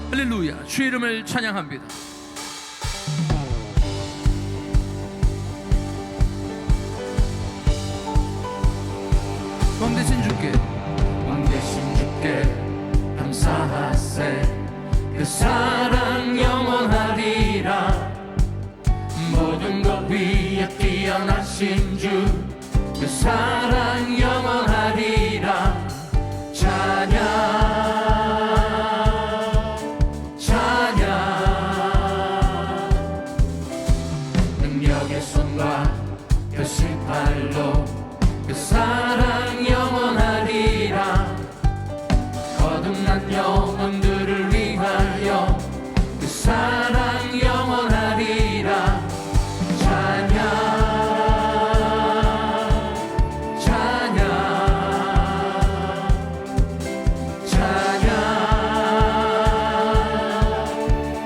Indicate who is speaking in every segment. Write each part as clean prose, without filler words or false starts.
Speaker 1: 할렐루야. 주의 이름을 찬양합니다. 왕되신 주께,
Speaker 2: 왕되신 주께 감사하세. 그 사랑 영원하리라. 모든 것 위에 뛰어나신 주, 그 사랑 영원하리라. 찬양 찬양. 능력의 손과 펴신 팔로 그 사랑 영원하리라. 거듭난 영혼들을 위하여 그 사랑 영원하리라. 찬양 찬양 찬양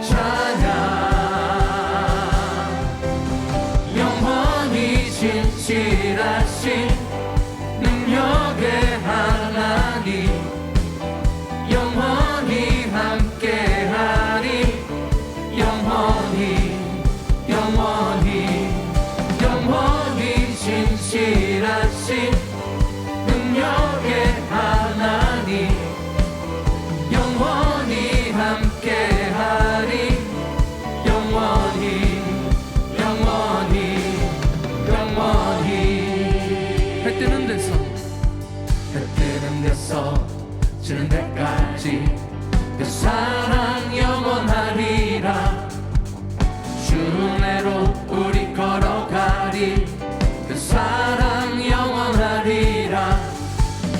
Speaker 2: 찬양. 영원히 진실하신 능력의 하나님, 영원히 함께하리. 영원히 영원히 영원히 진실하신 능력의 하나님, 영원히 함께하리. 영원히 영원히 영원히.
Speaker 1: 해 뜨는 데서
Speaker 2: 해 뜨는 데서 지는 데까지 그 사랑 영원하리라. 주 은혜로 우리 걸어가리. 그 사랑 영원하리라.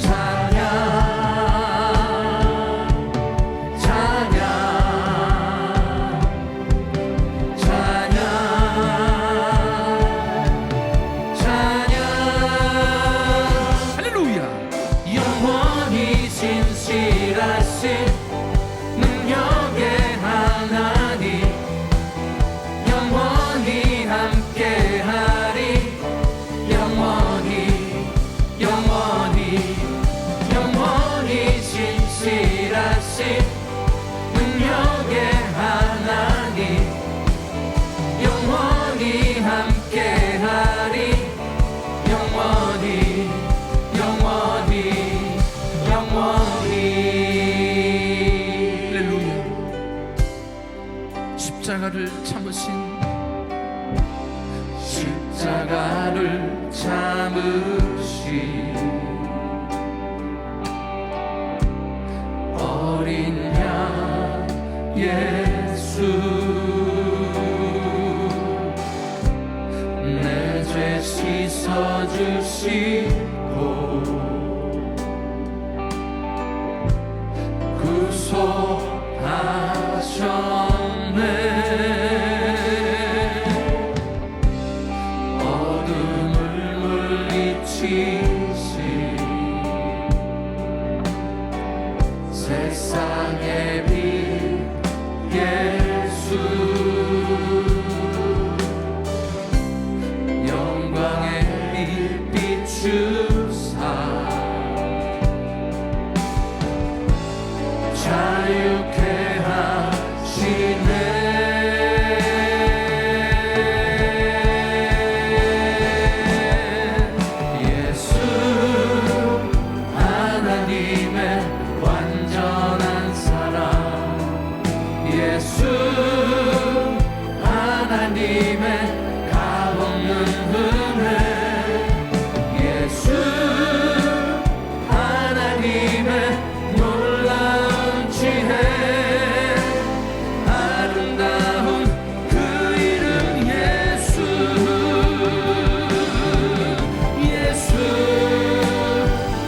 Speaker 2: 찬양 찬양 찬양 찬양.
Speaker 1: 할렐루야.
Speaker 2: 영원히 진실하신 능력의 하나님, 영원히 함께하리. 영원히 영원히 영원히 진실하신 능력의 하나님, 영원히 함께하리. 영원히 영원히 영원히.
Speaker 1: 할렐루야. 십자가를 참으신,
Speaker 2: 십자가를 참으신 어린 양 예수, 내 죄 씻어주시고 구속하셨네. 어둠을 물리치신 세상의 빛 예수, 영광의 빛 비추사 자유케 하시네. 예수 하나님의 완전한 사랑, 예수 하나님의 값없는 은혜, 예수 하나님의 놀라운 지혜, 아름다운 그 이름 예수. 예수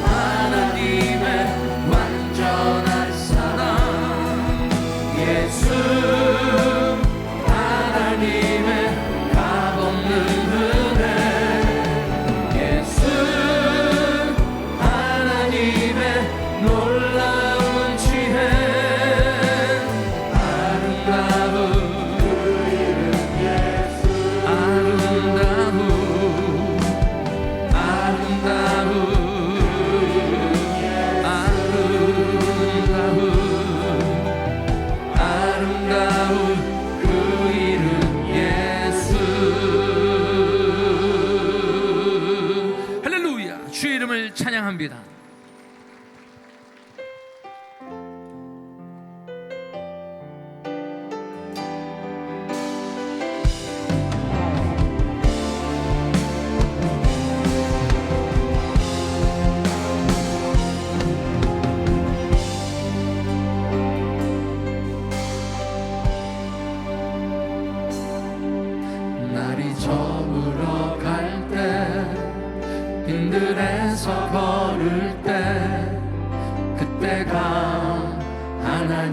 Speaker 2: 하나님의 완전한 사랑, 예수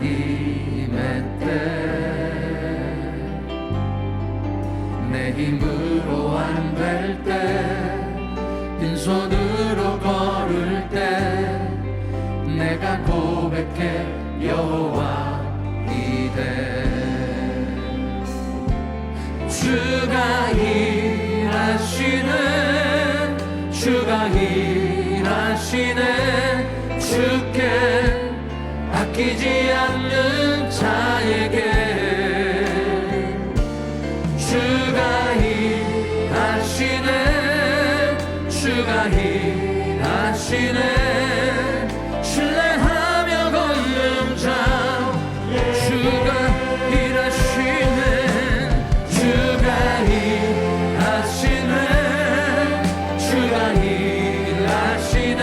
Speaker 2: 하나님의 때 내 힘으로 안 될 때 빈손으로 걸을 때 내가 고백해 여호와 이래 주가 일하시네 주가 일하시네 주께 아끼지 않는 자에게 주가 일하시네 주가 일하시네 신뢰하며 걷는 자 주가 일하시네 주가 일하시네 주가 일하시네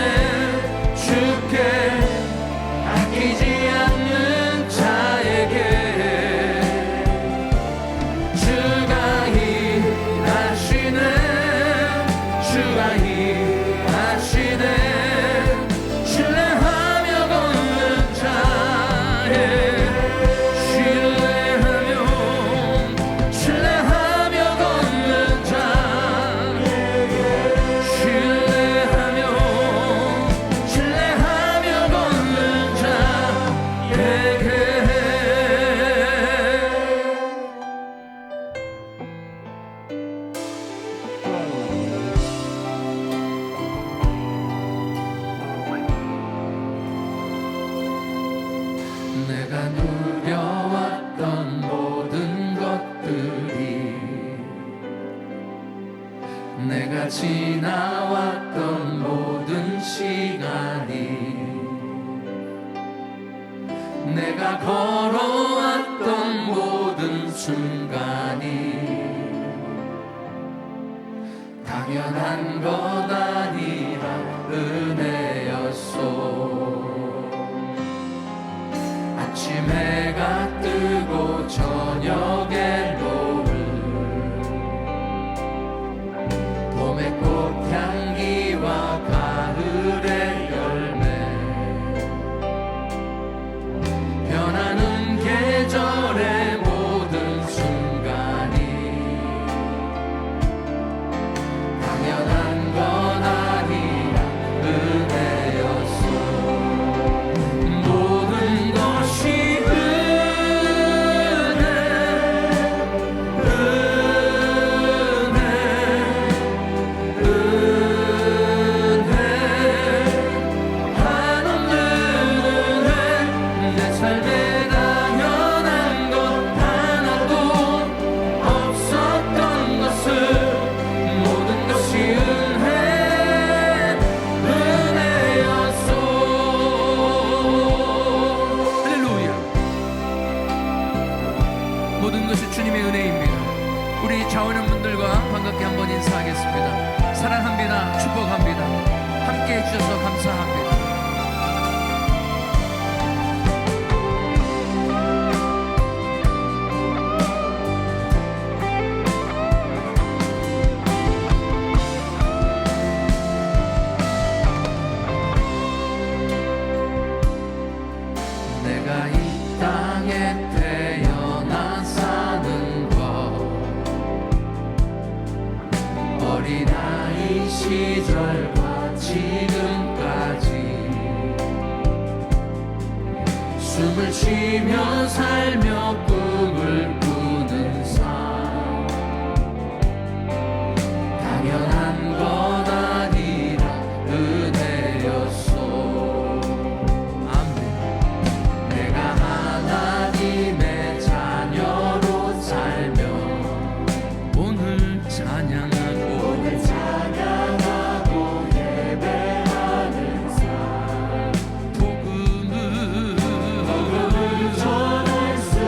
Speaker 2: 주께 아끼지 않는 자에게 주가 일하시네 주가 일하시네 신뢰하며 걷는 자에 신뢰하며 걷는 자 신뢰하며 걷는 자에게 내가 누려왔던 모든 것들이 내가 지나왔던 모든 시간이 내가 걸어왔던 모든 순간이 당연한 것 아니라 은혜였소 아침 해가 뜨고 저녁에 노을 봄의 꽃향기와 가을의 열매 변하는 계절의 모든 순간이 당연한 건 아니라 은혜였소 모든 것이 한없는 은혜 내 삶에 당연한 것 하나도 없었던 것을 모든 것이 은혜였소
Speaker 1: 할렐루야. 모든 것이 주님의 은혜입니다. 우리 좌우는 분들과 반갑게 한번 인사하겠습니다. 사랑합니다. 축복합니다. 함께 해주셔서 감사합니다.
Speaker 2: 내가 이 땅에 태어나 사는 것 어린아이 시절과 지금까지 숨을 쉬며 살며 꿈을 꾸는 삶 당연한 것 아니라 은혜였소 내가 하나님의 자녀로 살며 오늘 찬양하고 예배하는 삶 복음을 전할 수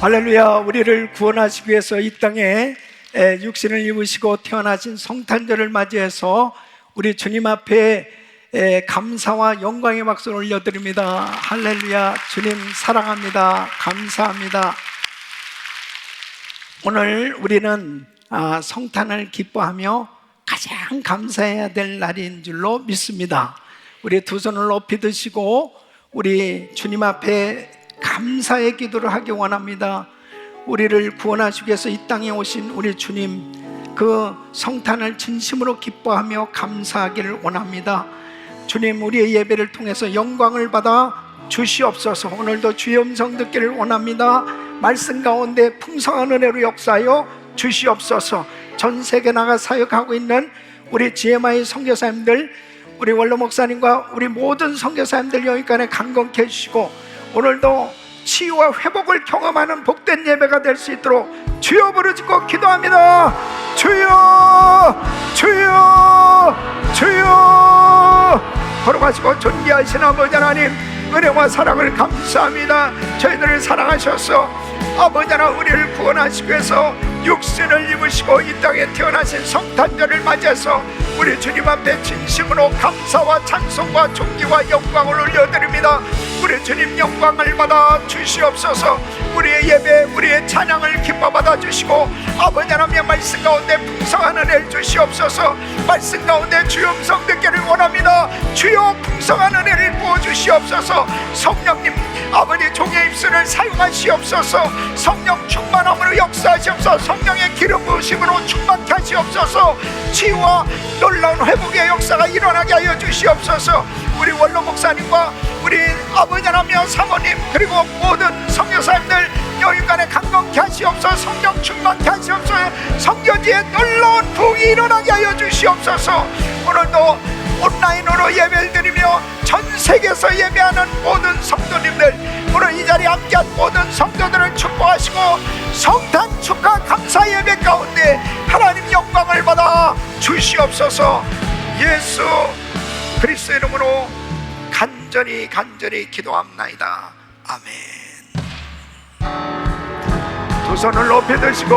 Speaker 3: 할렐루야. 우리를 구원하시기 위해서 이 땅에 육신을 입으시고 태어나신 성탄절을 맞이해서 우리 주님 앞에 감사와 영광의 박수를 올려드립니다. 할렐루야. 주님 사랑합니다. 감사합니다. 오늘 우리는 성탄을 기뻐하며 가장 감사해야 될 날인 줄로 믿습니다. 우리 두 손을 높이 드시고 우리 주님 앞에 감사의 기도를 하기 원합니다. 우리를 구원하시기 위해서 이 땅에 오신 우리 주님, 그 성탄을 진심으로 기뻐하며 감사하기를 원합니다. 주님, 우리의 예배를 통해서 영광을 받아 주시옵소서. 오늘도 주의 음성 듣기를 원합니다. 말씀 가운데 풍성한 은혜로 역사하여 주시옵소서. 전 세계 나가 사역하고 있는 우리 GMI 선교사님들, 우리 원로 목사님과 우리 모든 선교사님들 여기까지 강건케 해주시고 오늘도 치유와 회복을 경험하는 복된 예배가 될 수 있도록 주여 부르짖고 기도합니다. 주여, 주여, 주여. 걸어가시고 존귀하신 아버지 하나님, 은혜와 사랑을 감사합니다. 저희들을 사랑하셔서 아버지 하나 우리를 구원하시기 위해서 육신을 입으시고 이 땅에 태어나신 성탄절을 맞이해서 우리 주님 앞에 진심으로 감사와 찬송과 존귀와 영광을 올려드립니다. 우리 주님 영광을 받아 주시옵소서. 우리의 예배, 우리의 찬양을 기뻐 받아 주시고 아버지 하나님의 말씀 가운데 풍성한 은혜를 주시옵소서. 말씀 가운데 주의 음성 듣기를 원합니다. 주여 풍성한 은혜를 부어 주시옵소서. 성령님, 아버지 종의 입술을 사용하시옵소서. 성령 충만함으로 역사하시옵소서. 성령의 기름 부으심으로 충만케 하시옵소서. 치유와 놀라운 회복의 역사가 일어나게 하여 주시옵소서. 우리 원로 목사님과 우리 아버지 하나님, 사모님, 그리고 모든 선교사님들 여기간에 강건케 하시옵소서. 성령 충만케 하시옵소서. 선교지에 놀라운 부흥이 일어나게 하여 주시옵소서. 오늘도 온라인으로 예배를 드리며 전 세계에서 예배하는 모든 성도님들, 오늘 이 자리에 함께한 모든 성도들을 축복하시고 성탄 축하 감사 예배 가운데 하나님 영광을 받아 주시옵소서. 예수 그리스도의 이름으로 간절히 기도합나이다. 아멘. 두 손을 높이 드시고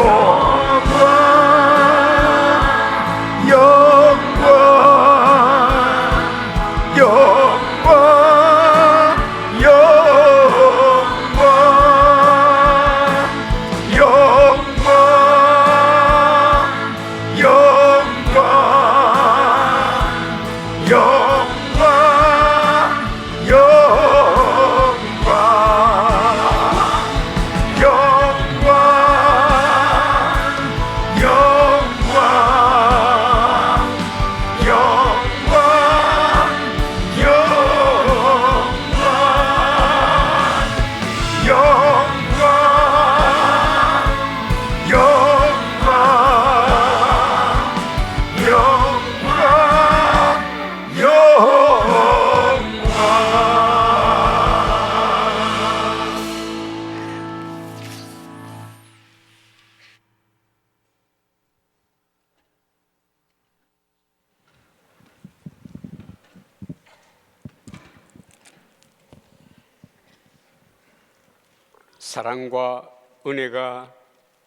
Speaker 4: 사랑과 은혜가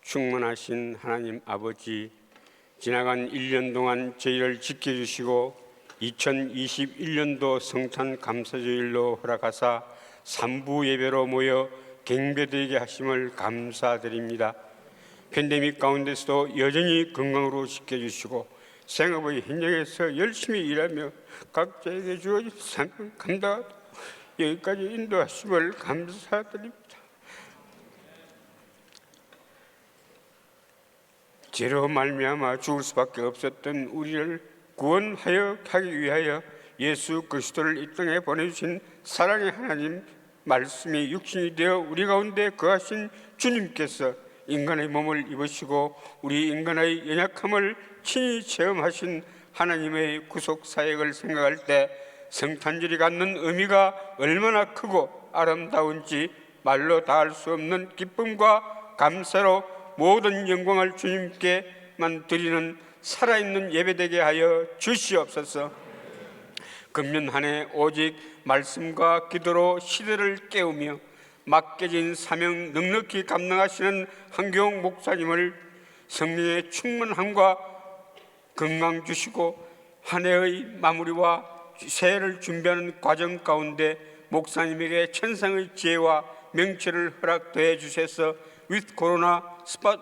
Speaker 4: 충만하신 하나님 아버지, 지나간 1년 동안 저희를 지켜주시고 2021년도 성탄 감사주일로 허락하사 3부 예배로 모여 경배드리게 하심을 감사드립니다. 팬데믹 가운데서도 여전히 건강으로 지켜주시고 생업의 현장에서 열심히 일하며 각자에게 주어진 삶을 감당하고 여기까지 인도하심을 감사드립니다. 죄로 말미암아 죽을 수밖에 없었던 우리를 구원하여 하기 위하여 예수 그리스도를 이 땅에 보내주신 사랑의 하나님, 말씀이 육신이 되어 우리 가운데 거하신 주님께서 인간의 몸을 입으시고 우리 인간의 연약함을 친히 체험하신 하나님의 구속 사역을 생각할 때 성탄절이 갖는 의미가 얼마나 크고 아름다운지 말로 다할 수 없는 기쁨과 감사로 모든 영광을 주님께만 드리는 살아있는 예배되게 하여 주시옵소서. 금년 한 해 오직 말씀과 기도로 시대를 깨우며 맡겨진 사명 넉넉히 감당하시는 한경 목사님을 성령의 충만함과 건강 주시고 한 해의 마무리와 새해를 준비하는 과정 가운데 목사님에게 천상의 지혜와 명철을 허락해 주셔서 with 코로나,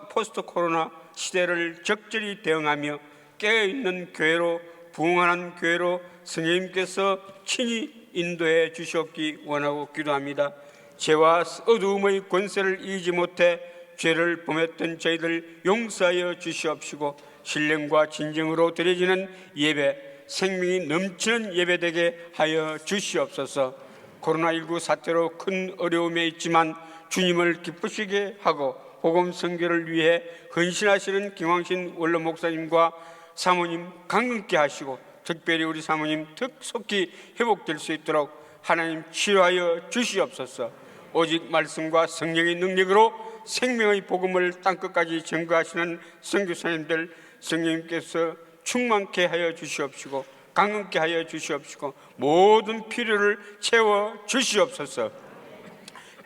Speaker 4: 포스트 코로나 시대를 적절히 대응하며 깨어있는 교회로 부흥하는 교회로 성령님께서 친히 인도해 주셨기 원하고 기도합니다. 죄와 어두움의 권세를 이기지 못해 죄를 범했던 저희들 용서하여 주시옵시고 신령과 진정으로 드려지는 예배, 생명이 넘치는 예배되게 하여 주시옵소서. 코로나19 사태로 큰 어려움에 있지만 주님을 기쁘시게 하고 복음 선교를 위해 헌신하시는 김황신 원로 목사님과 사모님 강건케 하시고 특별히 우리 사모님 특속히 회복될 수 있도록 하나님 치료하여 주시옵소서. 오직 말씀과 성령의 능력으로 생명의 복음을 땅끝까지 전거하시는 선교사님들 성령님께서 충만케 하여 주시옵시고 강건케 하여 주시옵시고 모든 필요를 채워 주시옵소서.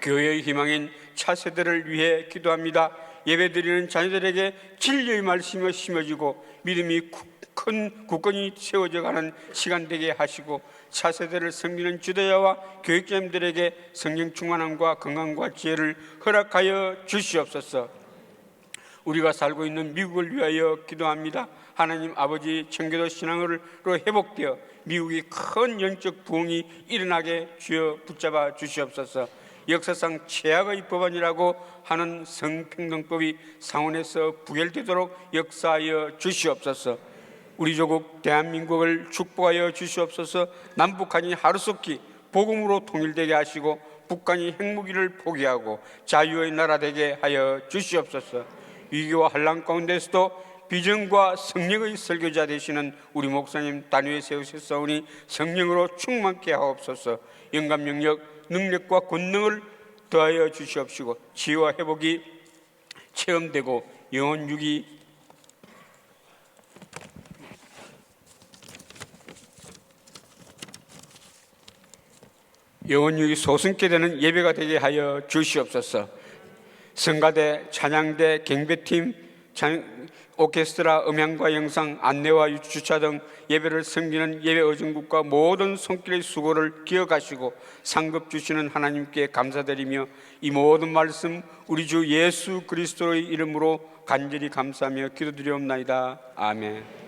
Speaker 4: 교회의 희망인 차세대를 위해 기도합니다. 예배드리는 자녀들에게 진리의 말씀이 심어지고 믿음이 큰 국권이 세워져 가는 시간 되게 하시고 차세대를 섬기는 지도자와 교육자님들에게 성령 충만함과 건강과 지혜를 허락하여 주시옵소서. 우리가 살고 있는 미국을 위하여 기도합니다. 하나님 아버지 청교도 신앙으로 회복되어 미국이 큰 영적 부흥이 일어나게 주여 붙잡아 주시옵소서. 역사상 최악의 법안이라고 하는 성평등법이 상원에서 부결되도록 역사하여 주시옵소서. 우리 조국 대한민국을 축복하여 주시옵소서. 남북한이 하루속히 복음으로 통일되게 하시고 북한이 핵무기를 포기하고 자유의 나라 되게 하여 주시옵소서. 위기와 환난 가운데서도 비전과 성령의 설교자 되시는 우리 목사님 단위에 세우셨사오니 성령으로 충만케 하옵소서. 영감 영역 능력과 권능을 더하여 주시옵시고 치유와 회복이 체험되고 영혼 유기 소승케 되는 예배가 되게 하여 주시옵소서. 성가대, 찬양대, 경배팀, 오케스트라, 음향과 영상, 안내와 주차 등 예배를 섬기는 예배 의정국과 모든 손길의 수고를 기억하시고 상급 주시는 하나님께 감사드리며 이 모든 말씀 우리 주 예수 그리스도의 이름으로 간절히 감사하며 기도드리옵나이다. 아멘.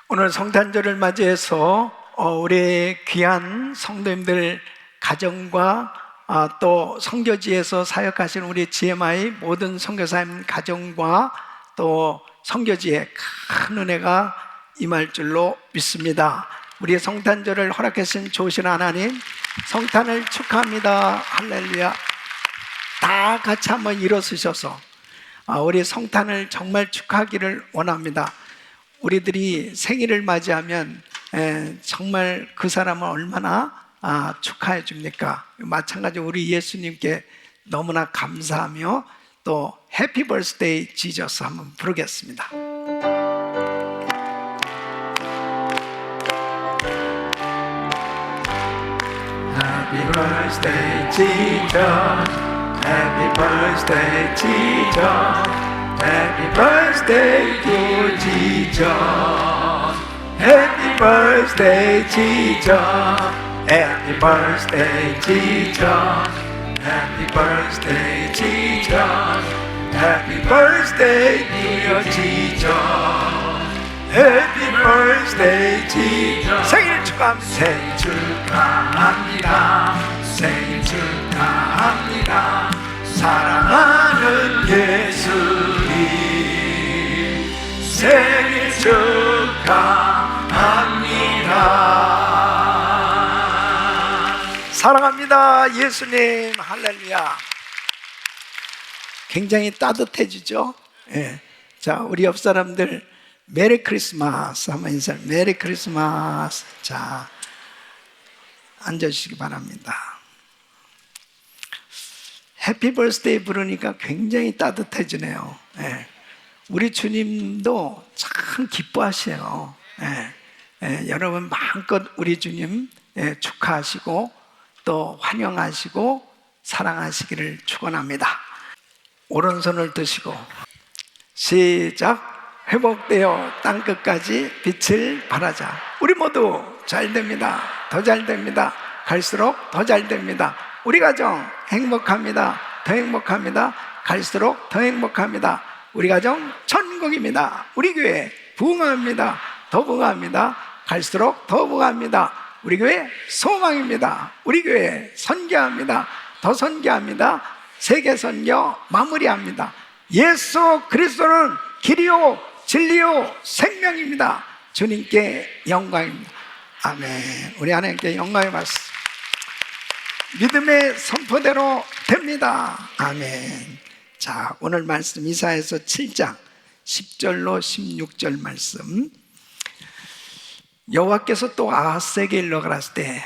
Speaker 3: 오늘 성탄절을 맞이해서 우리 귀한 성도님들 가정과 또 선교지에서 사역하시는 우리 GMI 모든 선교사님 가정과 또 선교지에 큰 은혜가 임할 줄로 믿습니다. 우리 성탄절을 허락하신 좋으신 하나님, 성탄을 축하합니다. 할렐루야. 다 같이 한번 일어서셔서 우리 성탄을 정말 축하하기를 원합니다. 우리들이 생일을 맞이하면 정말 그 사람을 얼마나 축하해 줍니까? 마찬가지로 우리 예수님께 너무나 감사하며 또 해피 버스데이 지저스 한번 부르겠습니다. Happy birthday Jesus, Happy birthday Jesus, Happy birthday to Jesus, Happy birthday Jesus, Happy birthday Jesus, Happy birthday Jesus, Happy birthday dear Jesus. Happy birthday Jesus. 생일 축하합니다. 생일 축하합니다. 생일 축하합니다. 사랑하는 예수님 생일 축하합니다. 사랑합니다 예수님. 할렐루야. 굉장히 따뜻해지죠. 예. 자, 우리 옆 사람들 메리 크리스마스 한번 인사. 메리 크리스마스. 자, 앉아주시기 바랍니다. 해피 버스데이 부르니까 굉장히 따뜻해지네요. 예. 우리 주님도 참 기뻐하세요. 예. 예. 여러분 마음껏 우리 주님 축하하시고 또 환영하시고 사랑하시기를 축원합니다. 오른손을 드시고 시작. 회복되어 땅끝까지 빛을 발하자. 우리 모두 잘 됩니다. 더 잘 됩니다. 갈수록 더 잘 됩니다. 우리 가정 행복합니다. 더 행복합니다. 갈수록 더 행복합니다. 우리 가정 천국입니다. 우리 교회 부흥합니다. 더 부흥합니다. 갈수록 더 부흥합니다. 우리 교회 소망입니다. 우리 교회 선교합니다. 더 선교합니다. 세계 선교 마무리합니다. 예수 그리스도는 길이요 진리요 생명입니다. 주님께 영광입니다. 아멘. 우리 하나님께 영광의 말씀 믿음의 선포대로 됩니다. 아멘. 자, 오늘 말씀 이사야서 7장 10절로 16절 말씀. 여호와께서 또 아하스에게 일러 가라사대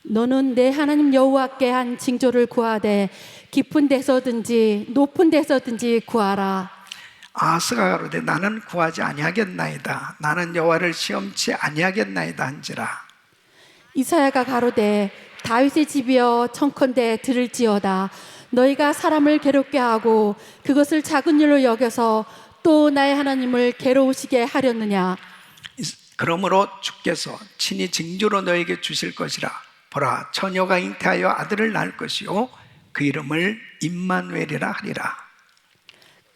Speaker 5: 너는 내 하나님 여호와께 한 징조를 구하되 깊은 데서든지 높은 데서든지 구하라.
Speaker 3: 아하스가 가로되 나는 구하지 아니하겠나이다. 나는 여호와를 시험치 아니하겠나이다 한지라.
Speaker 5: 이사야가 가로되 다윗의 집이여 청컨대 들을지어다. 너희가 사람을 괴롭게 하고 그것을 작은 일로 여겨서 또 나의 하나님을 괴로우시게 하렸느냐.
Speaker 3: 그러므로 주께서 친히 징조로 너에게 주실 것이라. 보라, 처녀가 잉태하여 아들을 낳을 것이요 그 이름을 임마누엘이라 하리라.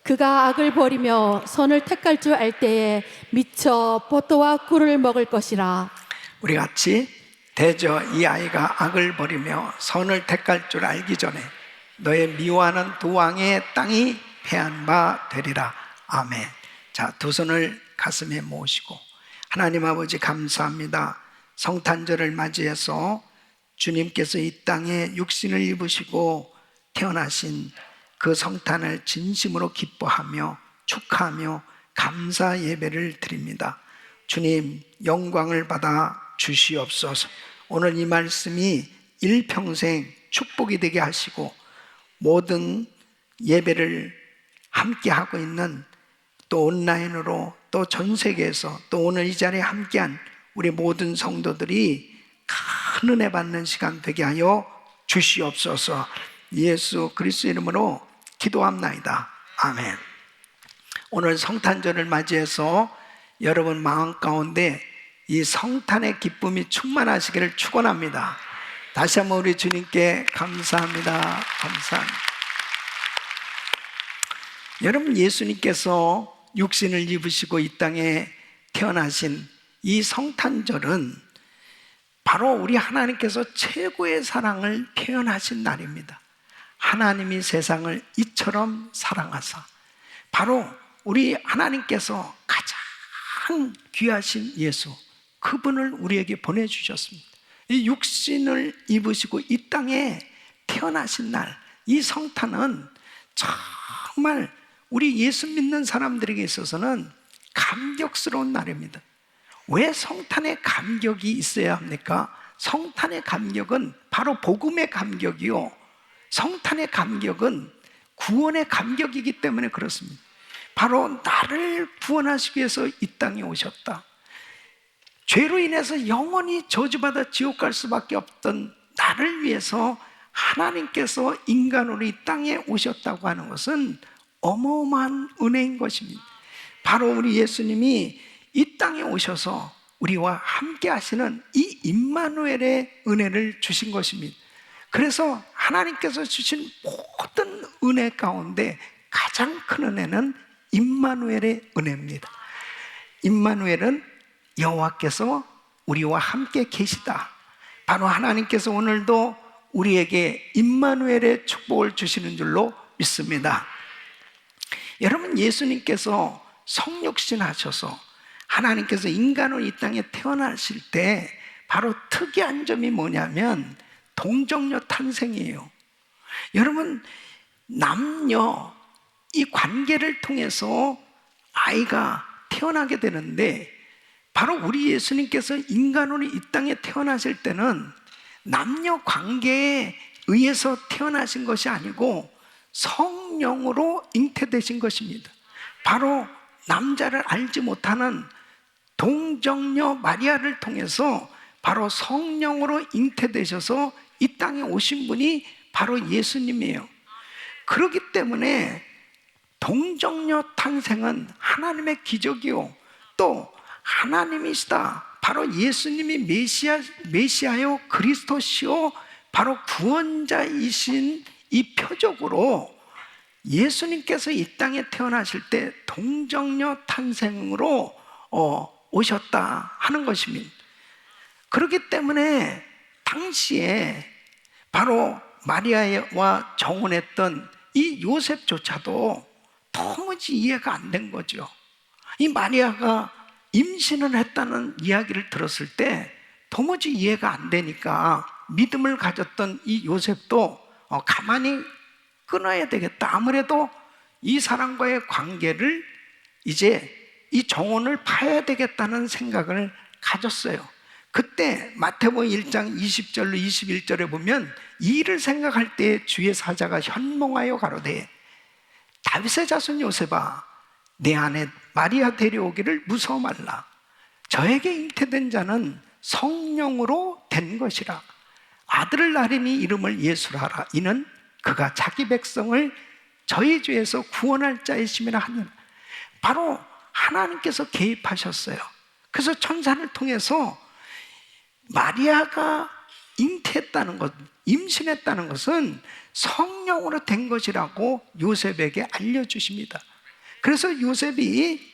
Speaker 5: 그가 악을 버리며 선을 택할 줄 알 때에 미쳐 버터와 꿀을 먹을 것이라.
Speaker 3: 우리 같이 대저 이 아이가 악을 버리며 선을 택할 줄 알기 전에 너의 미워하는 두 왕의 땅이 패한 바 되리라. 아멘. 자, 두 손을 가슴에 모으시고 하나님 아버지 감사합니다. 성탄절을 맞이해서 주님께서 이 땅에 육신을 입으시고 태어나신 그 성탄을 진심으로 기뻐하며 축하하며 감사 예배를 드립니다. 주님 영광을 받아 주시옵소서. 오늘 이 말씀이 일평생 축복이 되게 하시고 모든 예배를 함께 하고 있는 또 온라인으로 또 전 세계에서 또 오늘 이 자리에 함께한 우리 모든 성도들이 큰 은혜 받는 시간 되게 하여 주시옵소서. 예수 그리스도 이름으로 기도합나이다. 아멘. 오늘 성탄절을 맞이해서 여러분 마음 가운데 이 성탄의 기쁨이 충만하시기를 축원합니다. 다시 한번 우리 주님께 감사합니다. 감사합니다. 여러분 예수님께서 육신을 입으시고 이 땅에 태어나신 이 성탄절은 바로 우리 하나님께서 최고의 사랑을 표현하신 날입니다. 하나님이 세상을 이처럼 사랑하사, 바로 우리 하나님께서 가장 귀하신 예수, 그분을 우리에게 보내주셨습니다. 이 육신을 입으시고 이 땅에 태어나신 날, 이 성탄은 정말 우리 예수 믿는 사람들에게 있어서는 감격스러운 날입니다. 왜 성탄의 감격이 있어야 합니까? 성탄의 감격은 바로 복음의 감격이요, 성탄의 감격은 구원의 감격이기 때문에 그렇습니다. 바로 나를 구원하시기 위해서 이 땅에 오셨다. 죄로 인해서 영원히 저주받아 지옥 갈 수밖에 없던 나를 위해서 하나님께서 인간으로 이 땅에 오셨다고 하는 것은 어마어마한 은혜인 것입니다. 바로 우리 예수님이 이 땅에 오셔서 우리와 함께 하시는 이 임마누엘의 은혜를 주신 것입니다. 그래서 하나님께서 주신 모든 은혜 가운데 가장 큰 은혜는 임마누엘의 은혜입니다. 임마누엘은 여호와께서 우리와 함께 계시다. 바로 하나님께서 오늘도 우리에게 임마누엘의 축복을 주시는 줄로 믿습니다. 여러분, 예수님께서 성육신 하셔서 하나님께서 인간으로 이 땅에 태어나실 때 바로 특이한 점이 뭐냐면 동정녀 탄생이에요. 여러분, 남녀 이 관계를 통해서 아이가 태어나게 되는데, 바로 우리 예수님께서 인간으로 이 땅에 태어나실 때는 남녀 관계에 의해서 태어나신 것이 아니고 성령으로 잉태되신 것입니다. 바로 남자를 알지 못하는 동정녀 마리아를 통해서 바로 성령으로 잉태되셔서 이 땅에 오신 분이 바로 예수님이에요. 그렇기 때문에 동정녀 탄생은 하나님의 기적이요, 또 하나님이시다. 바로 예수님이 메시아요, 그리스도시요, 바로 구원자이신 이 표적으로 예수님께서 이 땅에 태어나실 때 동정녀 탄생으로 오셨다 하는 것입니다. 그렇기 때문에 당시에 바로 마리아와 정혼했던 이 요셉조차도 도무지 이해가 안 된 거죠. 이 마리아가 임신을 했다는 이야기를 들었을 때 도무지 이해가 안 되니까 믿음을 가졌던 이 요셉도 가만히 끊어야 되겠다. 아무래도 이 사람과의 관계를 이제 이 정혼을 파야 되겠다는 생각을 가졌어요. 그때 마태복음 1장 20절로 21절에 보면 이 일을 생각할 때 주의 사자가 현몽하여 가로되 다윗의 자손 요셉아, 내 아내 마리아 데려오기를 무서워 말라. 저에게 잉태된 자는 성령으로 된 것이라. 아들을 낳으니 이름을 예수라 하라. 이는 그가 자기 백성을 저희 죄에서 구원할 자이심이라 하느니라. 바로 하나님께서 개입하셨어요. 그래서 천사를 통해서 마리아가 잉태했다는 것, 임신했다는 것은 성령으로 된 것이라고 요셉에게 알려주십니다. 그래서 요셉이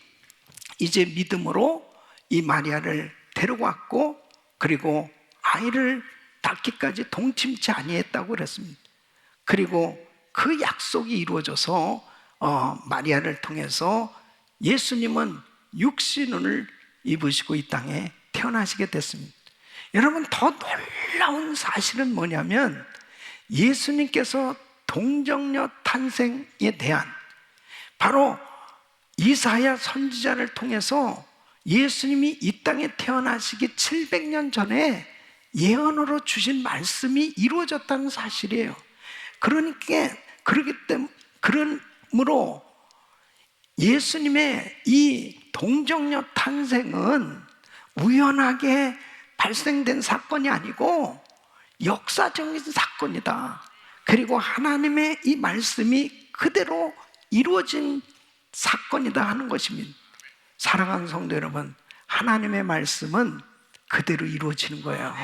Speaker 3: 이제 믿음으로 이 마리아를 데려왔고, 그리고 아이를 낳기까지 동침치 아니했다고 그랬습니다. 그리고 그 약속이 이루어져서 마리아를 통해서 예수님은 육신을 입으시고 이 땅에 태어나시게 됐습니다. 여러분, 더 놀라운 사실은 뭐냐면 예수님께서 동정녀 탄생에 대한 바로 이사야 선지자를 통해서 예수님이 이 땅에 태어나시기 700년 전에 예언으로 주신 말씀이 이루어졌다는 사실이에요. 그러므로 예수님의 이 동정녀 탄생은 우연하게 발생된 사건이 아니고 역사적인 사건이다. 그리고 하나님의 이 말씀이 그대로 이루어진 사건이다 하는 것입니다. 사랑하는 성도 여러분, 하나님의 말씀은 그대로 이루어지는 거예요.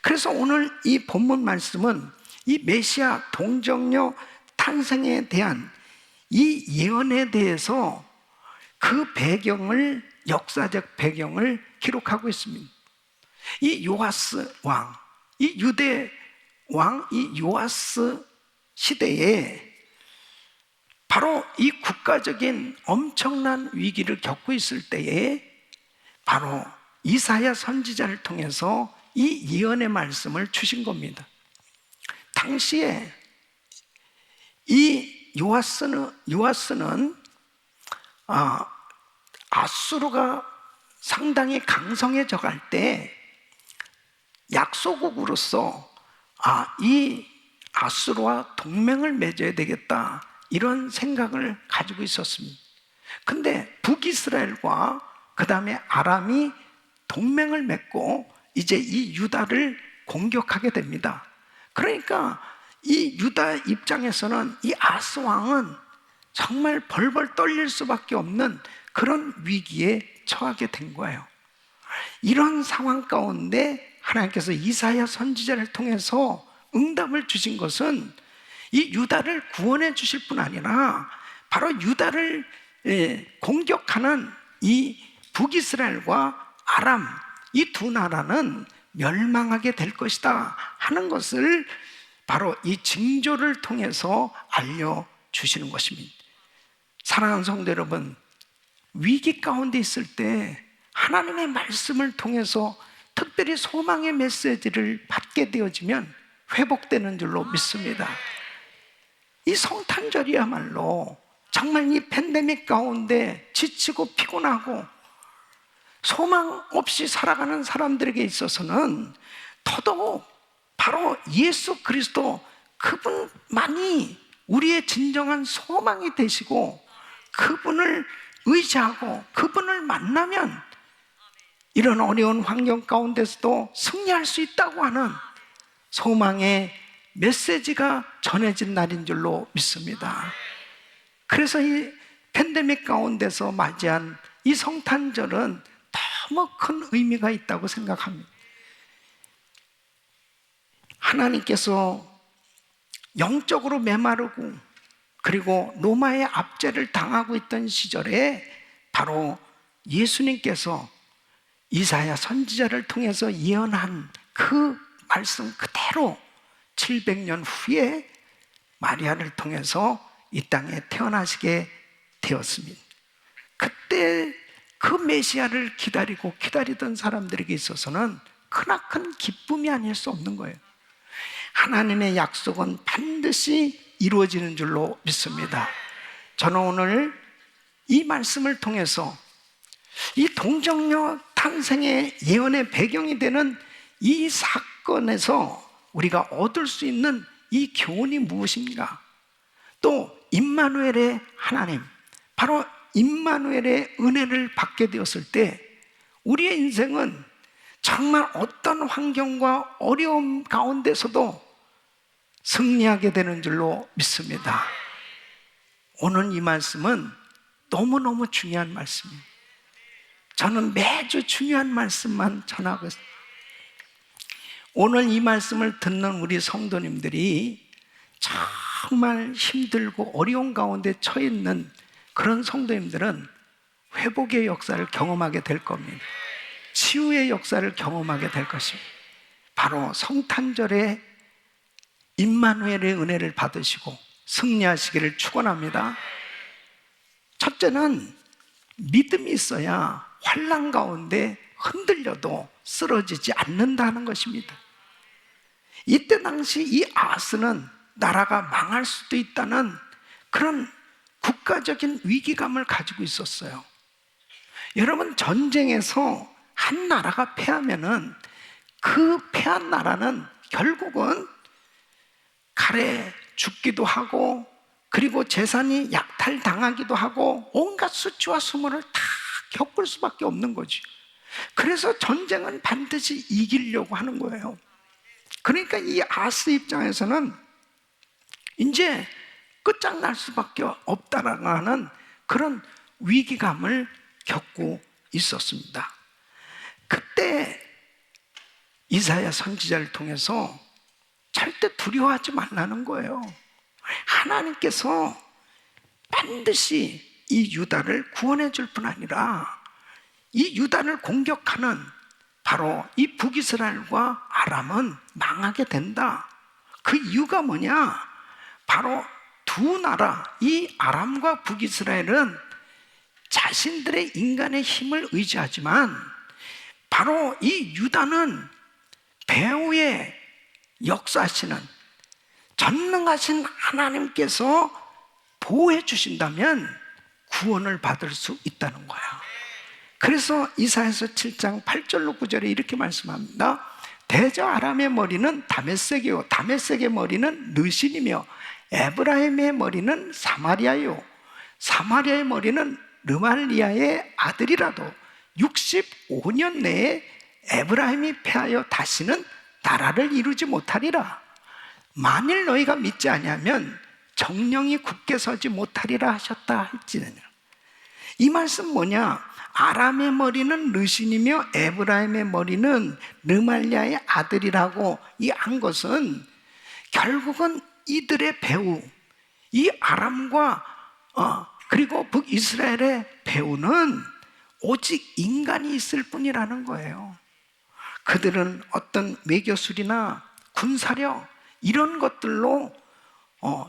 Speaker 3: 그래서 오늘 이 본문 말씀은 이 메시아 동정녀 탄생에 대한 이 예언에 대해서 그 배경을 역사적 배경을 기록하고 있습니다. 이 요아스 왕, 이 유대 왕, 이 요아스 시대에 바로 이 국가적인 엄청난 위기를 겪고 있을 때에 바로 이사야 선지자를 통해서 이 예언의 말씀을 주신 겁니다. 당시에 이 요아스는 아수르가 상당히 강성해져 갈 때 약소국으로서 이 아수르와 동맹을 맺어야 되겠다, 이런 생각을 가지고 있었습니다. 근데 북이스라엘과 그 다음에 아람이 동맹을 맺고 이제 이 유다를 공격하게 됩니다. 그러니까 이 유다 입장에서는 이 아스 왕은 정말 벌벌 떨릴 수밖에 없는 그런 위기에 처하게 된 거예요. 이런 상황 가운데 하나님께서 이사야 선지자를 통해서 응답을 주신 것은 이 유다를 구원해 주실 뿐 아니라 바로 유다를 공격하는 이 북이스라엘과 아람, 이 두 나라는 멸망하게 될 것이다 하는 것을 바로 이 징조를 통해서 알려주시는 것입니다. 사랑하는 성도 여러분, 위기 가운데 있을 때 하나님의 말씀을 통해서 특별히 소망의 메시지를 받게 되어지면 회복되는 줄로 믿습니다. 이 성탄절이야말로 정말 이 팬데믹 가운데 지치고 피곤하고 소망 없이 살아가는 사람들에게 있어서는 더더욱 바로 예수 그리스도, 그분만이 우리의 진정한 소망이 되시고 그분을 의지하고 그분을 만나면 이런 어려운 환경 가운데서도 승리할 수 있다고 하는 소망의 메시지가 전해진 날인 줄로 믿습니다. 그래서 이 팬데믹 가운데서 맞이한 이 성탄절은 너무 큰 의미가 있다고 생각합니다. 하나님께서 영적으로 메마르고 그리고 로마의 압제를 당하고 있던 시절에 바로 예수님께서 이사야 선지자를 통해서 예언한 그 말씀 그대로 700년 후에 마리아를 통해서 이 땅에 태어나시게 되었습니다. 그때 그 메시아를 기다리던 사람들에게 있어서는 크나큰 기쁨이 아닐 수 없는 거예요. 하나님의 약속은 반드시 이루어지는 줄로 믿습니다. 저는 오늘 이 말씀을 통해서 이 동정녀 탄생의 예언의 배경이 되는 이 사건에서 우리가 얻을 수 있는 이 교훈이 무엇인가? 또 임마누엘의 하나님, 바로 임마누엘의 은혜를 받게 되었을 때 우리의 인생은 정말 어떤 환경과 어려움 가운데서도 승리하게 되는 줄로 믿습니다. 오늘 이 말씀은 너무너무 중요한 말씀이에요. 저는 매주 중요한 말씀만 전하고 있습니다. 오늘 이 말씀을 듣는 우리 성도님들이 정말 힘들고 어려운 가운데 처해 있는 그런 성도님들은 회복의 역사를 경험하게 될 겁니다. 치유의 역사를 경험하게 될 것입니다. 바로 성탄절에 임마누엘의 은혜를 받으시고 승리하시기를 축원합니다. 첫째는 믿음이 있어야 환난 가운데 흔들려도 쓰러지지 않는다는 것입니다. 이때 당시 이 아스는 나라가 망할 수도 있다는 그런 국가적인 위기감을 가지고 있었어요. 여러분, 전쟁에서 한 나라가 패하면은 그 패한 나라는 결국은 칼에 죽기도 하고 그리고 재산이 약탈당하기도 하고 온갖 수치와 수모를 다 겪을 수밖에 없는 거죠. 그래서 전쟁은 반드시 이기려고 하는 거예요. 그러니까 이 아스 입장에서는 이제 끝장날 수밖에 없다라고 하는 그런 위기감을 겪고 있었습니다. 그때 이사야 선지자를 통해서 절대 두려워하지 말라는 거예요. 하나님께서 반드시 이 유다를 구원해 줄 뿐 아니라 이 유다를 공격하는 바로 이 북이스라엘과 아람은 망하게 된다. 그 이유가 뭐냐? 바로 두 나라, 이 아람과 북이스라엘은 자신들의 인간의 힘을 의지하지만 바로 이 유다는 배후에 역사하시는 전능하신 하나님께서 보호해 주신다면 구원을 받을 수 있다는 거야. 그래서 이사야서 7장 8절로 9절에 이렇게 말씀합니다. 대저 아람의 머리는 다메섹이요 다메섹의 머리는 르신이며 에브라임의 머리는 사마리아요 사마리아의 머리는 르말리아의 아들이라도 65년 내에 에브라임이 패하여 다시는 나라를 이루지 못하리라. 만일 너희가 믿지 아니하면 정령이 굳게 서지 못하리라 하셨다 할지니라. 이 말씀 뭐냐? 아람의 머리는 르신이며 에브라임의 머리는 르말리아의 아들이라고 이 한 것은 결국은 이들의 배후, 이 아람과 그리고 북이스라엘의 배후는 오직 인간이 있을 뿐이라는 거예요. 그들은 어떤 외교술이나 군사력 이런 것들로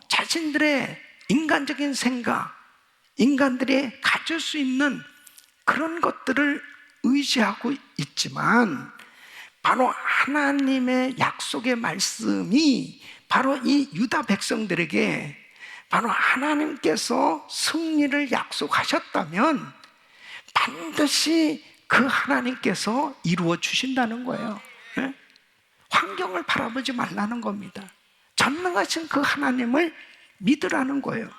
Speaker 3: 자신들의 인간적인 생각, 인간들이 가질 수 있는 그런 것들을 의지하고 있지만 바로 하나님의 약속의 말씀이 바로 이 유다 백성들에게 바로 하나님께서 승리를 약속하셨다면 반드시 그 하나님께서 이루어 주신다는 거예요. 네? 환경을 바라보지 말라는 겁니다. 전능하신 그 하나님을 믿으라는 거예요.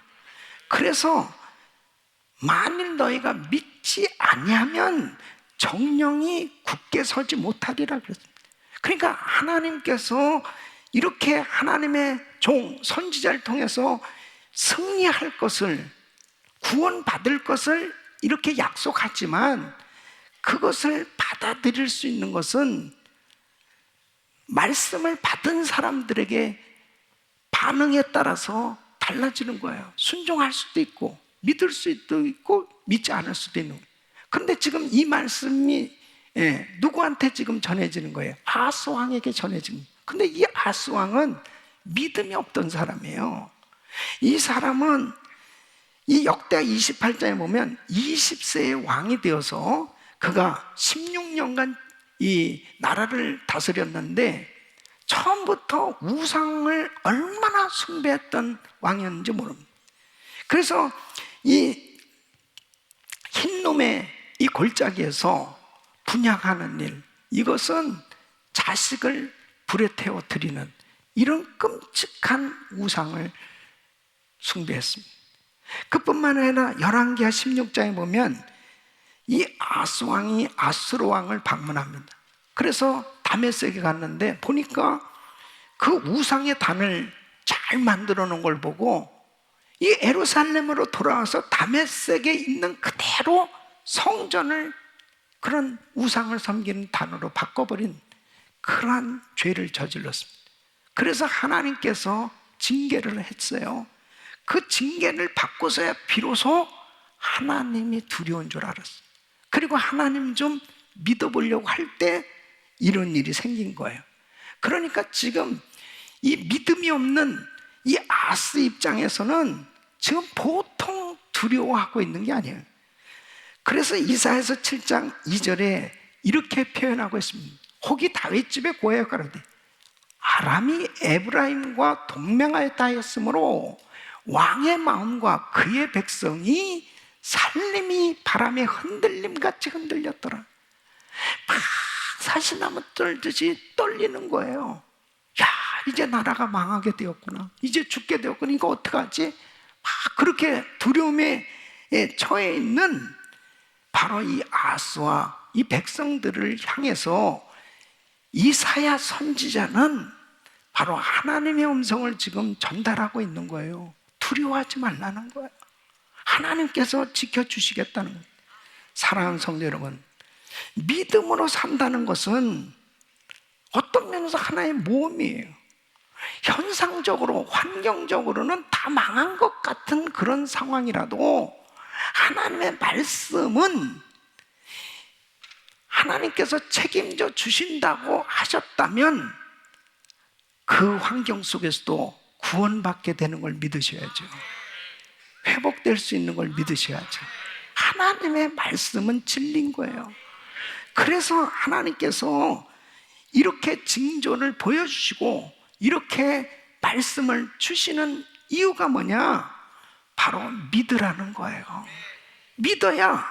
Speaker 3: 그래서 만일 너희가 믿지 아니하면 정령이 굳게 서지 못하리라 그랬습니다. 그러니까 하나님께서 이렇게 하나님의 종 선지자를 통해서 승리할 것을, 구원받을 것을 이렇게 약속하지만 그것을 받아들일 수 있는 것은 말씀을 받은 사람들에게 반응에 따라서 달라지는 거예요. 순종할 수도 있고 믿을 수도 있고 믿지 않을 수도 있는 거예요. 그런데 지금 이 말씀이 누구한테 지금 전해지는 거예요? 아하스 왕에게 전해지는 거예요. 근데 이 아하스 왕은 믿음이 없던 사람이에요. 이 사람은 이 역대하 28장에 보면 20세의 왕이 되어서 그가 16년간 이 나라를 다스렸는데 처음부터 우상을 얼마나 숭배했던 왕이었는지 모릅니다. 그래서 이 흰놈의 이 골짜기에서 분향하는 일, 이것은 자식을 불에 태워 드리는 이런 끔찍한 우상을 숭배했습니다. 그뿐만 아니라 열왕기하 16장에 보면 이 아하스 왕이 아수르 왕을 방문합니다. 그래서 다메섹에 갔는데 보니까 그 우상의 단을 잘 만들어 놓은 걸 보고 이 예루살렘으로 돌아와서 다메섹에 있는 그대로 성전을 그런 우상을 섬기는 단으로 바꿔버린 그러한 죄를 저질렀습니다. 그래서 하나님께서 징계를 했어요. 그 징계를 받고서야 비로소 하나님이 두려운 줄 알았어요. 그리고 하나님 좀 믿어보려고 할 때 이런 일이 생긴 거예요. 그러니까 지금 이 믿음이 없는 이 아하스 입장에서는 지금 보통 두려워하고 있는 게 아니에요. 그래서 이사야서 7장 2절에 이렇게 표현하고 있습니다. 혹이 다윗 집에 고하여 가로되 아람이 에브라임과 동맹하였다 하였으므로 왕의 마음과 그의 백성이 살림이 바람에 흔들림같이 흔들렸더라. 막 사시나무 떨듯이 떨리는 거예요. 야, 이제 나라가 망하게 되었구나, 이제 죽게 되었구나, 이거 어떡하지? 막 그렇게 두려움에 처해 있는 바로 이 아하스와 이 백성들을 향해서 이사야 선지자는 바로 하나님의 음성을 지금 전달하고 있는 거예요. 두려워하지 말라는 거예요. 하나님께서 지켜주시겠다는 거예요. 사랑하는 성도 여러분, 믿음으로 산다는 것은 어떤 면에서 하나의 모험이에요. 현상적으로, 환경적으로는 다 망한 것 같은 그런 상황이라도 하나님의 말씀은 하나님께서 책임져 주신다고 하셨다면 그 환경 속에서도 구원받게 되는 걸 믿으셔야죠. 회복될 수 있는 걸 믿으셔야죠. 하나님의 말씀은 진리인 거예요. 그래서 하나님께서 이렇게 징조를 보여주시고 이렇게 말씀을 주시는 이유가 뭐냐? 바로 믿으라는 거예요. 믿어야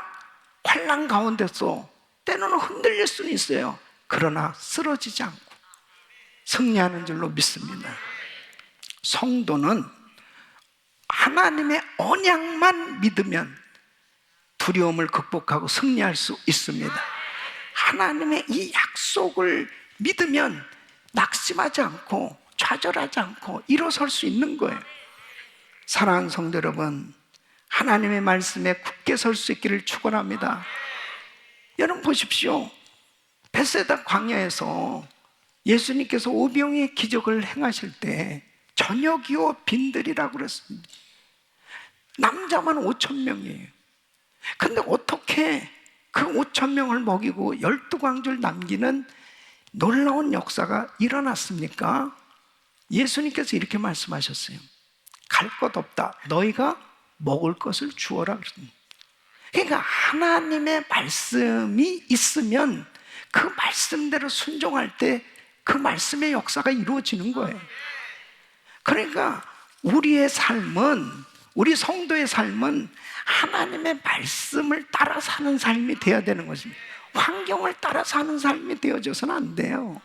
Speaker 3: 환난 가운데서 때로는 흔들릴 수는 있어요. 그러나 쓰러지지 않고 승리하는 줄로 믿습니다. 성도는 하나님의 언약만 믿으면 두려움을 극복하고 승리할 수 있습니다. 하나님의 이 약속을 믿으면 낙심하지 않고 좌절하지 않고 일어설 수 있는 거예요. 사랑하는 성도 여러분, 하나님의 말씀에 굳게 설 수 있기를 축원합니다. 여러분 보십시오. 벳세다 광야에서 예수님께서 오병이의 기적을 행하실 때 저녁이요 빈들이라고 그랬습니다. 남자만 5,000명이에요. 근데 어떻게 그 5,000명을 먹이고 12광주를 남기는 놀라운 역사가 일어났습니까? 예수님께서 이렇게 말씀하셨어요. 갈 것 없다. 너희가 먹을 것을 주어라 그랬습니다. 그러니까 하나님의 말씀이 있으면 그 말씀대로 순종할 때 그 말씀의 역사가 이루어지는 거예요. 그러니까 우리의 삶은, 우리 성도의 삶은 하나님의 말씀을 따라 사는 삶이 되어야 되는 것입니다. 환경을 따라 사는 삶이 되어져서는 안 돼요.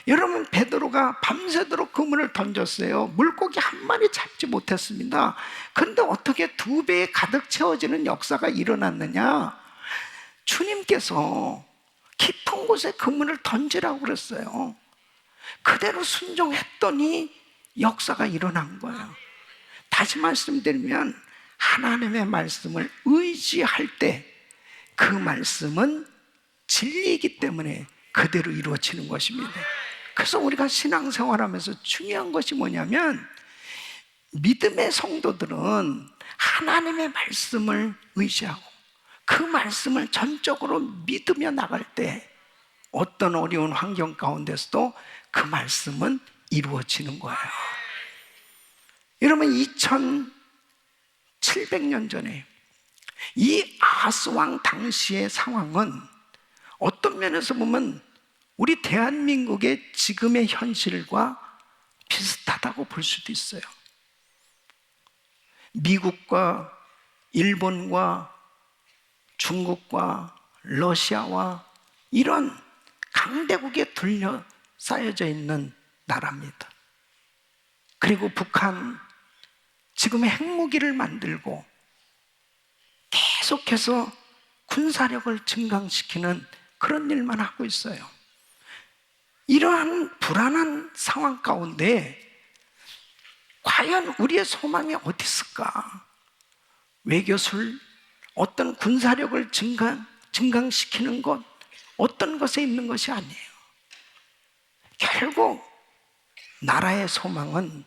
Speaker 3: 여러분, 베드로가 밤새도록 그물을 던졌어요. 물고기 한 마리 잡지 못했습니다. 그런데 어떻게 2배에 가득 채워지는 역사가 일어났느냐? 주님께서 깊은 곳에 그물을 던지라고 그랬어요. 그대로 순종했더니 역사가 일어난 거예요. 다시 말씀드리면 하나님의 말씀을 의지할 때 그 말씀은 진리이기 때문에 그대로 이루어지는 것입니다. 그래서 우리가 신앙생활하면서 중요한 것이 뭐냐면, 믿음의 성도들은 하나님의 말씀을 의지하고 그 말씀을 전적으로 믿으며 나갈 때 어떤 어려운 환경 가운데서도 그 말씀은 이루어지는 거예요. 여러분, 2700년 전에 이 아하스 왕 당시의 상황은 어떤 면에서 보면 우리 대한민국의 지금의 현실과 비슷하다고 볼 수도 있어요. 미국과 일본과 중국과 러시아와 이런 강대국에 둘러싸여져 있는 나라입니다. 그리고 북한, 지금 핵무기를 만들고 계속해서 군사력을 증강시키는 그런 일만 하고 있어요. 이러한 불안한 상황 가운데 과연 우리의 소망이 어디 있을까? 외교술, 어떤 군사력을 증강시키는 것, 어떤 것에 있는 것이 아니에요. 결국 나라의 소망은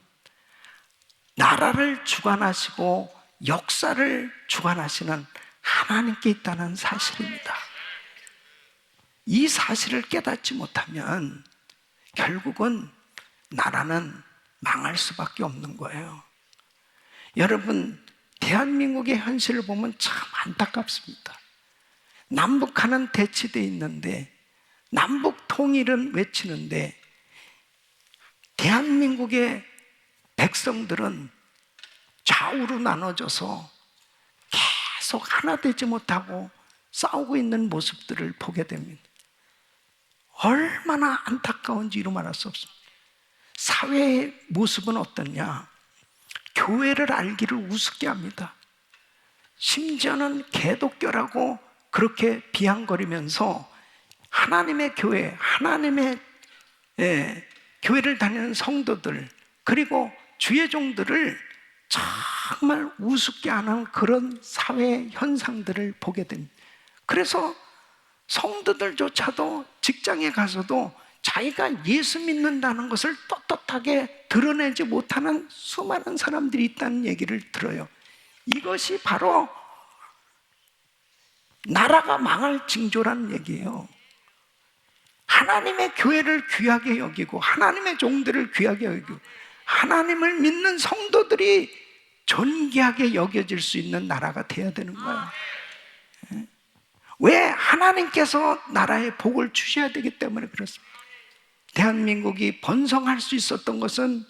Speaker 3: 나라를 주관하시고 역사를 주관하시는 하나님께 있다는 사실입니다. 이 사실을 깨닫지 못하면 결국은 나라는 망할 수밖에 없는 거예요. 여러분, 대한민국의 현실을 보면 참 안타깝습니다. 남북한은 대치되어 있는데, 남북 통일은 외치는데, 대한민국의 백성들은 좌우로 나눠져서 계속 하나 되지 못하고 싸우고 있는 모습들을 보게 됩니다. 얼마나 안타까운지 이루 말할 수 없습니다. 사회의 모습은 어떠냐? 교회를 알기를 우습게 합니다. 심지어는 개독교라고 그렇게 비아냥거리면서 하나님의 교회, 하나님의 교회를 다니는 성도들, 그리고 주의 종들을 정말 우습게 하는 그런 사회 현상들을 보게 됩니다. 그래서 성도들조차도 직장에 가서도 자기가 예수 믿는다는 것을 떳떳하게 드러내지 못하는 수많은 사람들이 있다는 얘기를 들어요. 이것이 바로 나라가 망할 징조라는 얘기예요. 하나님의 교회를 귀하게 여기고 하나님의 종들을 귀하게 여기고 하나님을 믿는 성도들이 존귀하게 여겨질 수 있는 나라가 되어야 되는 거예요. 왜? 하나님께서 나라에 복을 주셔야 되기 때문에 그렇습니다. 대한민국이 번성할 수 있었던 것은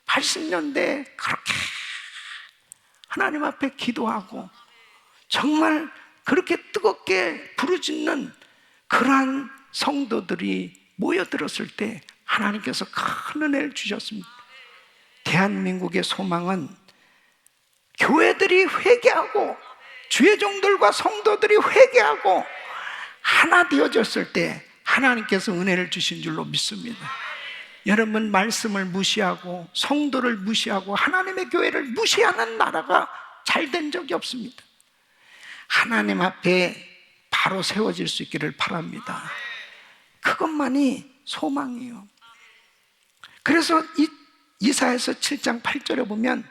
Speaker 3: 80년대 그렇게 하나님 앞에 기도하고 정말 그렇게 뜨겁게 부르짖는 그러한 성도들이 모여들었을 때 하나님께서 큰 은혜를 주셨습니다. 대한민국의 소망은 교회들이 회개하고 주의 종들과 성도들이 회개하고 하나 되어졌을 때 하나님께서 은혜를 주신 줄로 믿습니다. 여러분, 말씀을 무시하고 성도를 무시하고 하나님의 교회를 무시하는 나라가 잘 된 적이 없습니다. 하나님 앞에 바로 세워질 수 있기를 바랍니다. 그것만이 소망이에요. 그래서 이사야서 7장 8절에 보면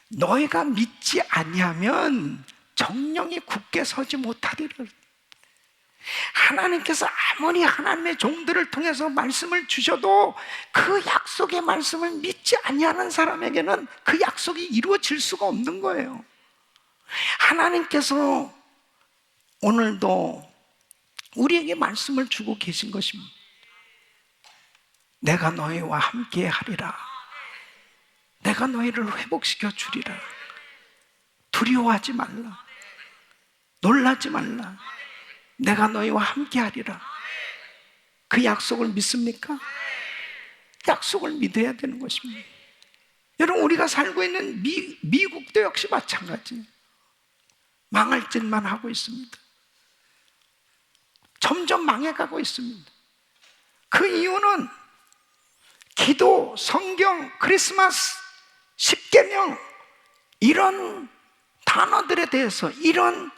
Speaker 3: 너희가 믿지 아니하면 정령이 굳게 서지 못하리라. 하나님께서 아무리 하나님의 종들을 통해서 말씀을 주셔도 그 약속의 말씀을 믿지 아니하는 사람에게는 그 약속이 이루어질 수가 없는 거예요. 하나님께서 오늘도 우리에게 말씀을 주고 계신 것입니다. 내가 너희와 함께 하리라. 내가 너희를 회복시켜 주리라. 두려워하지 말라. 놀라지 말라. 내가 너희와 함께 하리라. 그 약속을 믿습니까? 약속을 믿어야 되는 것입니다. 여러분, 우리가 살고 있는 미국도 역시 마찬가지예요. 망할 짓만 하고 있습니다. 점점 망해가고 있습니다. 그 이유는 기도, 성경, 크리스마스, 십계명 이런 단어들에 대해서 이런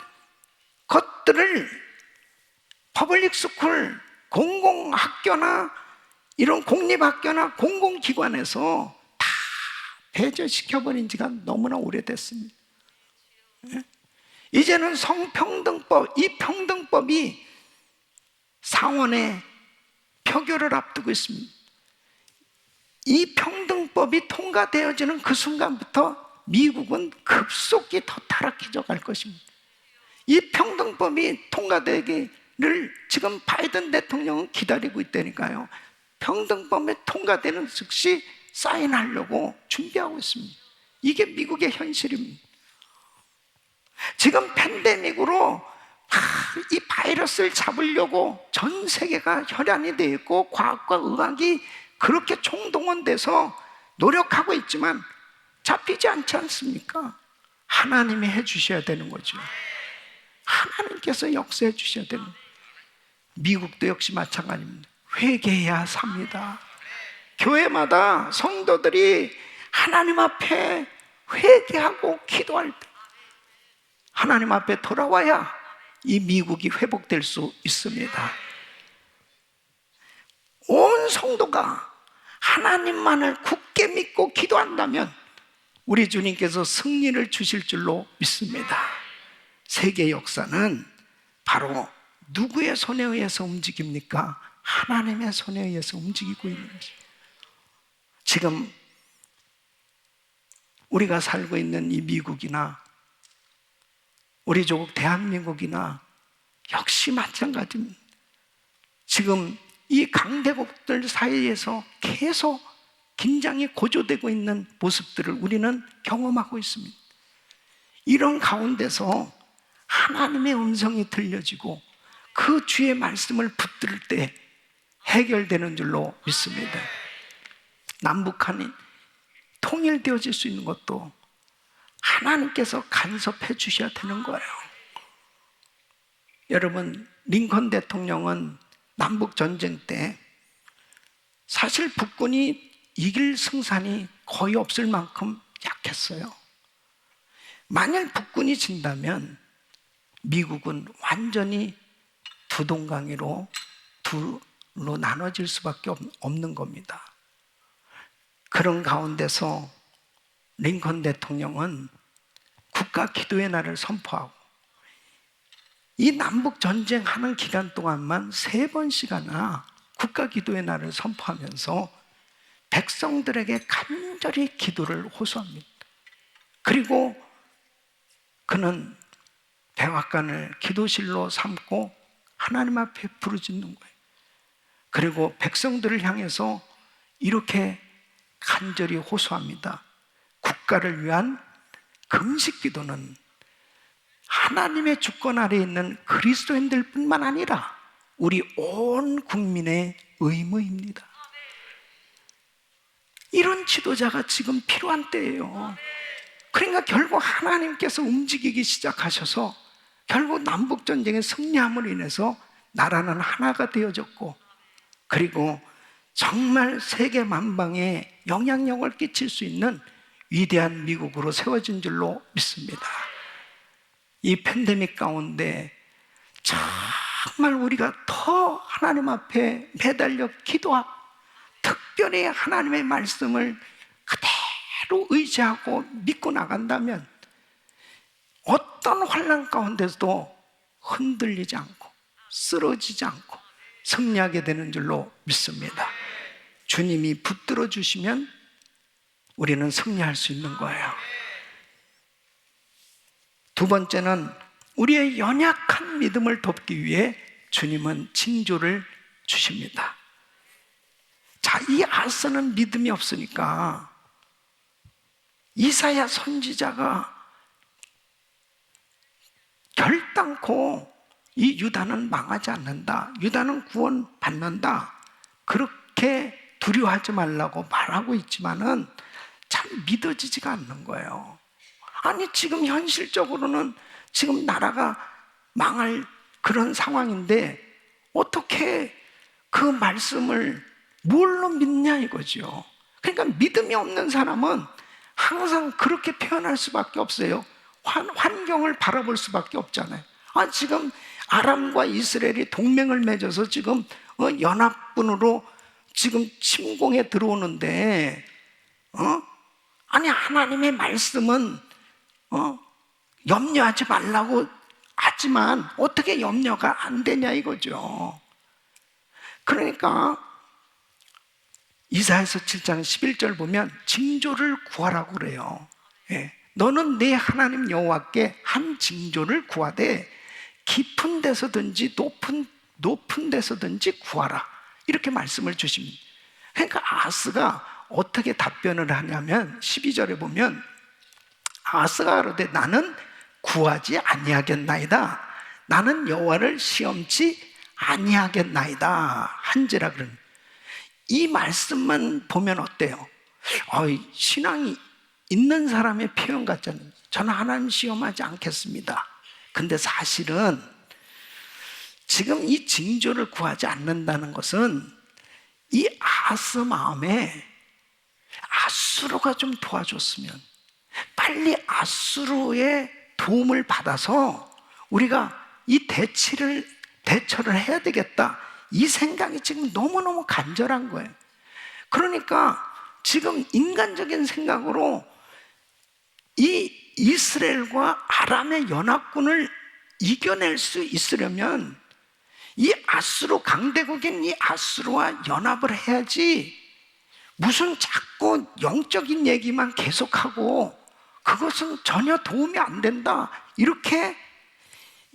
Speaker 3: 것들을 퍼블릭 스쿨, 공공학교나 이런 공립학교나 공공기관에서 다 배제시켜버린 지가 너무나 오래됐습니다. 이제는 성평등법, 이 평등법이 상원의 표결을 앞두고 있습니다. 이 평등법이 통과되어지는 그 순간부터 미국은 급속히 더 타락해져 갈 것입니다. 이 평등법이 통과되기를 지금 바이든 대통령은 기다리고 있다니까요. 평등법이 통과되는 즉시 사인하려고 준비하고 있습니다. 이게 미국의 현실입니다. 지금 팬데믹으로 이 바이러스를 잡으려고 전 세계가 혈안이 되어 있고 과학과 의학이 그렇게 총동원돼서 노력하고 있지만 잡히지 않지 않습니까? 하나님이 해주셔야 되는 거죠. 하나님께서 역사해 주셔야 되는 거예요. 미국도 역시 마찬가지입니다. 회개해야 삽니다. 교회마다 성도들이 하나님 앞에 회개하고 기도할 때 하나님 앞에 돌아와야 이 미국이 회복될 수 있습니다. 온 성도가 하나님만을 굳게 믿고 기도한다면 우리 주님께서 승리를 주실 줄로 믿습니다. 세계 역사는 바로 누구의 손에 의해서 움직입니까? 하나님의 손에 의해서 움직이고 있는 것입니다. 지금 우리가 살고 있는 이 미국이나 우리 조국 대한민국이나 역시 마찬가지입니다. 지금 이 강대국들 사이에서 계속 긴장이 고조되고 있는 모습들을 우리는 경험하고 있습니다. 이런 가운데서 하나님의 음성이 들려지고 그 주의 말씀을 붙들 때 해결되는 줄로 믿습니다. 남북한이 통일되어질 수 있는 것도 하나님께서 간섭해 주셔야 되는 거예요. 여러분, 링컨 대통령은 남북 전쟁 때 사실 북군이 이길 승산이 거의 없을 만큼 약했어요. 만약 북군이 진다면 미국은 완전히 두 동강이로 둘로 나눠질 수밖에 없는 겁니다. 그런 가운데서 링컨 대통령은 국가 기도의 날을 선포하고 이 남북 전쟁하는 기간 동안만 3번씩이나 국가기도의 날을 선포하면서 백성들에게 간절히 기도를 호소합니다. 그리고 그는 백악관을 기도실로 삼고 하나님 앞에 부르짖는 거예요. 그리고 백성들을 향해서 이렇게 간절히 호소합니다. 국가를 위한 금식 기도는 하나님의 주권 아래에 있는 그리스도인들 뿐만 아니라 우리 온 국민의 의무입니다. 이런 지도자가 지금 필요한 때예요. 그러니까 결국 하나님께서 움직이기 시작하셔서 결국 남북전쟁의 승리함으로 인해서 나라는 하나가 되어졌고, 그리고 정말 세계 만방에 영향력을 끼칠 수 있는 위대한 미국으로 세워진 줄로 믿습니다. 이 팬데믹 가운데 정말 우리가 더 하나님 앞에 매달려 기도하고 특별히 하나님의 말씀을 그대로 의지하고 믿고 나간다면 어떤 환난 가운데서도 흔들리지 않고 쓰러지지 않고 승리하게 되는 줄로 믿습니다. 주님이 붙들어 주시면 우리는 승리할 수 있는 거예요. 두 번째는 우리의 연약한 믿음을 돕기 위해 주님은 징조를 주십니다. 자, 이 아스는 믿음이 없으니까 이사야 선지자가 결단코 이 유다는 망하지 않는다, 유다는 구원받는다, 그렇게 두려워하지 말라고 말하고 있지만은 참 믿어지지가 않는 거예요. 아니, 지금 현실적으로는 지금 나라가 망할 그런 상황인데 어떻게 그 말씀을 뭘로 믿냐 이거죠. 그러니까 믿음이 없는 사람은 항상 그렇게 표현할 수밖에 없어요. 환경을 바라볼 수밖에 없잖아요. 지금 아람과 이스라엘이 동맹을 맺어서 지금 연합군으로 지금 침공에 들어오는데, 아니 하나님의 말씀은 염려하지 말라고 하지만 어떻게 염려가 안 되냐 이거죠. 그러니까 이사야서 7장 11절 보면 징조를 구하라고 그래요. 예. 너는 내 하나님 여호와께 한 징조를 구하되 깊은 데서든지 높은 데서든지 구하라, 이렇게 말씀을 주십니다. 그러니까 아하스가 어떻게 답변을 하냐면 12절에 보면 아하스가 가로되 나는 구하지 아니하겠나이다, 나는 여호와를 시험치 아니하겠나이다 한지라. 그런 이 말씀만 보면 어때요? 신앙이 있는 사람의 표현 같잖아요. 저는 하나님 시험하지 않겠습니다. 근데 사실은 지금 이 징조를 구하지 않는다는 것은 이 아하스 마음에 아수르가 좀 도와줬으면, 빨리 아수르의 도움을 받아서 우리가 이 대처를 해야 되겠다, 이 생각이 지금 너무너무 간절한 거예요. 그러니까 지금 인간적인 생각으로 이 이스라엘과 아람의 연합군을 이겨낼 수 있으려면 이 아수르 강대국인 이 아수르와 연합을 해야지, 무슨 자꾸 영적인 얘기만 계속하고 그것은 전혀 도움이 안 된다, 이렇게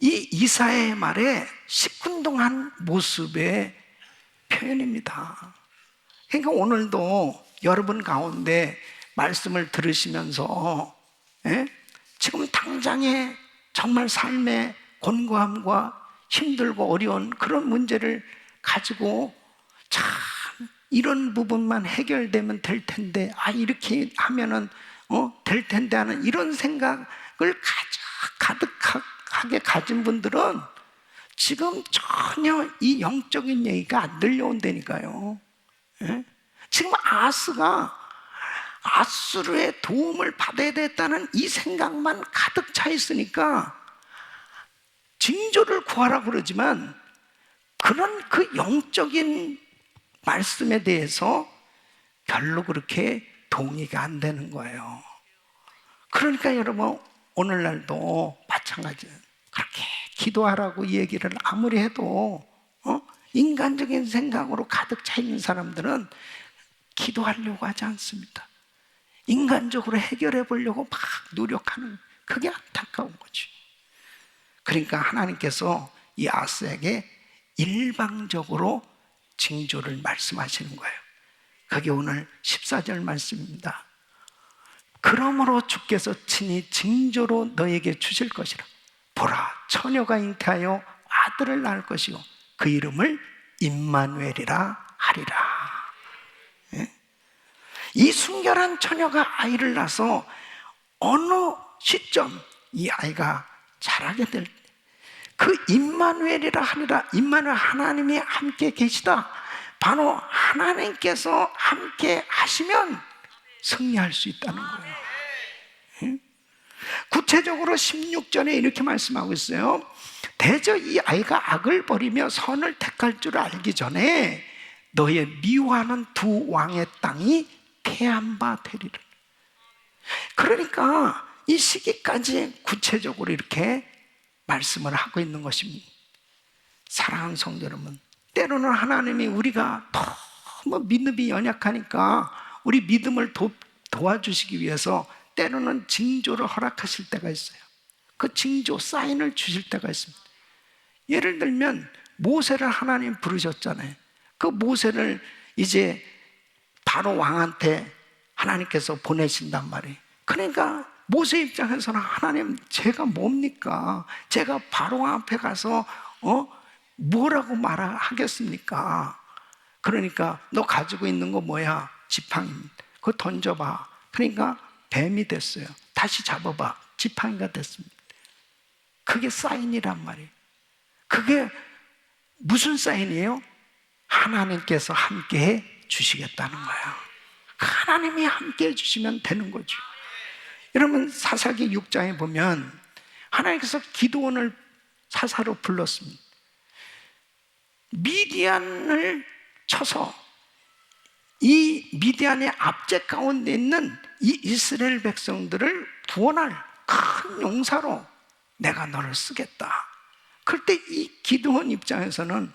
Speaker 3: 이 이사야의 말에 시큰둥한 모습의 표현입니다. 그러니까 오늘도 여러분 가운데 말씀을 들으시면서 지금 당장의 정말 삶의 곤고함과 힘들고 어려운 그런 문제를 가지고 참 이런 부분만 해결되면 될 텐데, 이렇게 하면은 될 텐데 하는 이런 생각을 가득하게 가진 분들은 지금 전혀 이 영적인 얘기가 안 들려온다니까요. 지금 아하스가 아수르의 도움을 받아야 됐다는 이 생각만 가득 차 있으니까 징조를 구하라고 그러지만 그런 그 영적인 말씀에 대해서 별로 그렇게 동의가 안 되는 거예요. 그러니까 여러분 오늘날도 마찬가지예요. 그렇게 기도하라고 얘기를 아무리 해도 인간적인 생각으로 가득 차 있는 사람들은 기도하려고 하지 않습니다. 인간적으로 해결해 보려고 막 노력하는, 그게 안타까운 거지. 그러니까 하나님께서 이 아스에게 일방적으로 징조를 말씀하시는 거예요. 그게 오늘 14절 말씀입니다. 그러므로 주께서 친히 징조로 너에게 주실 것이라. 보라, 처녀가 잉태하여 아들을 낳을 것이요 그 이름을 임마누엘이라 하리라. 예? 이 순결한 처녀가 아이를 낳아서 어느 시점 이 아이가 자라게 될 때 그 임마누엘이라 하리라. 임마누엘, 하나님이 함께 계시다. 바로 하나님께서 함께 하시면 승리할 수 있다는 거예요. 예? 구체적으로 16절에 이렇게 말씀하고 있어요. 대저 이 아이가 악을 버리며 선을 택할 줄 알기 전에 너의 미워하는 두 왕의 땅이 패한 바 되리라. 그러니까 이 시기까지 구체적으로 이렇게 말씀을 하고 있는 것입니다. 사랑하는 성도 여러분, 때로는 하나님이 우리가 너무 믿음이 연약하니까 우리 믿음을 도와주시기 위해서 때로는 징조를 허락하실 때가 있어요. 그 징조, 사인을 주실 때가 있습니다. 예를 들면 모세를 하나님 부르셨잖아요. 그 모세를 이제 바로 왕한테 하나님께서 보내신단 말이에요. 그러니까 모세 입장에서는 하나님, 제가 뭡니까? 제가 바로 왕 앞에 가서 뭐라고 말하겠습니까? 그러니까 너 가지고 있는 거 뭐야? 지팡이입니다. 그거 던져봐. 그러니까 뱀이 됐어요. 다시 잡아봐. 지팡이가 됐습니다. 그게 사인이란 말이에요. 그게 무슨 사인이에요? 하나님께서 함께 해 주시겠다는 거예요. 하나님이 함께 해 주시면 되는 거죠. 여러분, 사사기 6장에 보면 하나님께서 기드온을 사사로 불렀습니다. 미디안을 쳐서 이 미디안의 압제 가운데 있는 이 이스라엘 백성들을 구원할 큰 용사로 내가 너를 쓰겠다. 그럴 때 이 기드온 입장에서는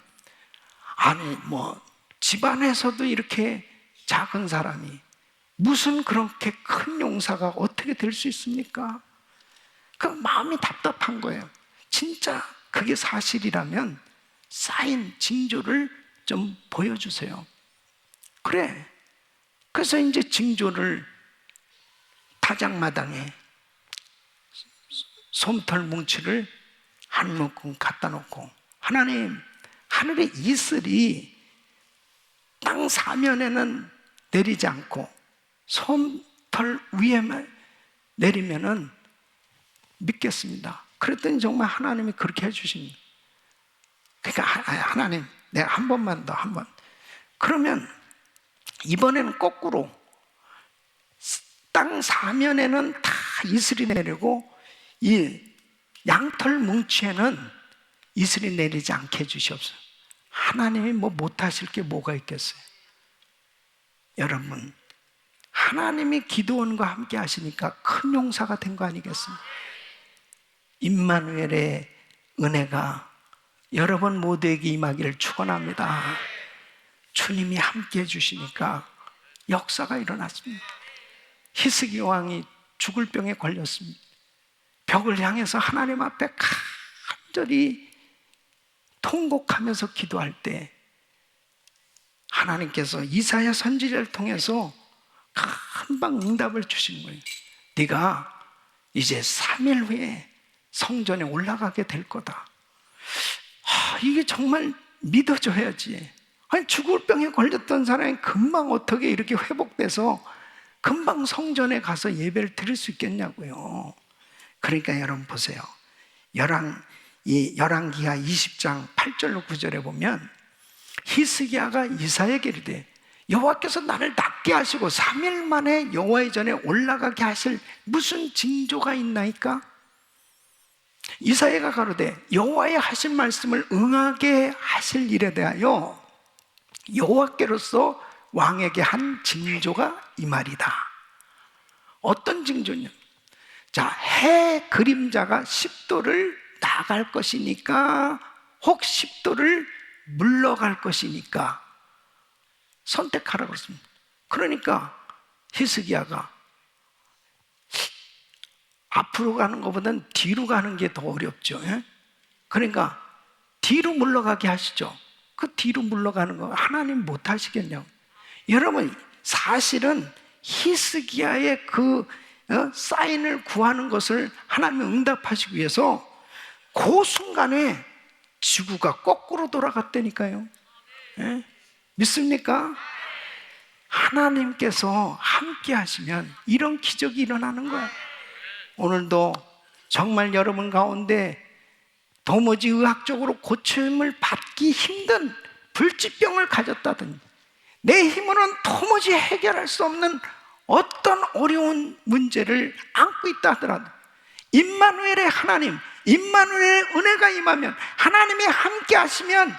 Speaker 3: 아니 뭐 집안에서도 이렇게 작은 사람이 무슨 그렇게 큰 용사가 어떻게 될 수 있습니까? 그 마음이 답답한 거예요. 진짜 그게 사실이라면 사인, 징조를 좀 보여주세요. 그래. 그래서 이제 징조를 타작마당에 솜털 뭉치를 한 묶음 갖다 놓고, 하나님, 하늘의 이슬이 땅 사면에는 내리지 않고 솜털 위에만 내리면은 믿겠습니다. 그랬더니 정말 하나님이 그렇게 해주십니다. 그러니까 하나님, 내가 한 번만 더, 한 번. 그러면 이번에는 거꾸로 땅 사면에는 다 이슬이 내리고 이 양털 뭉치에는 이슬이 내리지 않게 해주시옵소서. 하나님이 뭐 못하실 게 뭐가 있겠어요? 여러분, 하나님이 기드온과 함께 하시니까 큰 용사가 된 거 아니겠습니까? 임마누엘의 은혜가 여러분 모두에게 임하기를 축원합니다. 주님이 함께 해주시니까 역사가 일어났습니다. 히스기 왕이 죽을 병에 걸렸습니다. 벽을 향해서 하나님 앞에 간절히 통곡하면서 기도할 때 하나님께서 이사야 선지자를 통해서 금방 응답을 주신 거예요. 네가 이제 3일 후에 성전에 올라가게 될 거다. 이게 정말 믿어져야지. 아니, 죽을 병에 걸렸던 사람이 금방 어떻게 이렇게 회복돼서 금방 성전에 가서 예배를 드릴 수 있겠냐고요. 그러니까 여러분 보세요. 열왕기하 20장 8절로 9절에 보면 히스기야가 이사야에게 이르되 여호와께서 나를 낫게 하시고 3일 만에 여호와의 전에 올라가게 하실 무슨 징조가 있나이까? 이사야가 가로되 여호와의 하신 말씀을 응하게 하실 일에 대하여 여호와께로서 왕에게 한 징조가 이 말이다. 어떤 징조냐? 자, 해 그림자가 10도를 나갈 것이니까 혹 10도를 물러갈 것이니까 선택하라고 했습니다. 그러니까 히스기야가 앞으로 가는 것보다는 뒤로 가는 게 더 어렵죠. 예? 그러니까 뒤로 물러가게 하시죠. 그 뒤로 물러가는 거 하나님 못 하시겠냐고. 여러분, 사실은 히스기야의 그 사인을 구하는 것을 하나님이 응답하시기 위해서 그 순간에 지구가 거꾸로 돌아갔다니까요. 예? 믿습니까? 하나님께서 함께 하시면 이런 기적이 일어나는 거예요. 오늘도 정말 여러분 가운데 도무지 의학적으로 고침을 받기 힘든 불치병을 가졌다든지 내 힘으로는 도무지 해결할 수 없는 어떤 어려운 문제를 안고 있다 하더라도 임마누엘의 하나님, 임마누엘의 은혜가 임하면, 하나님이 함께 하시면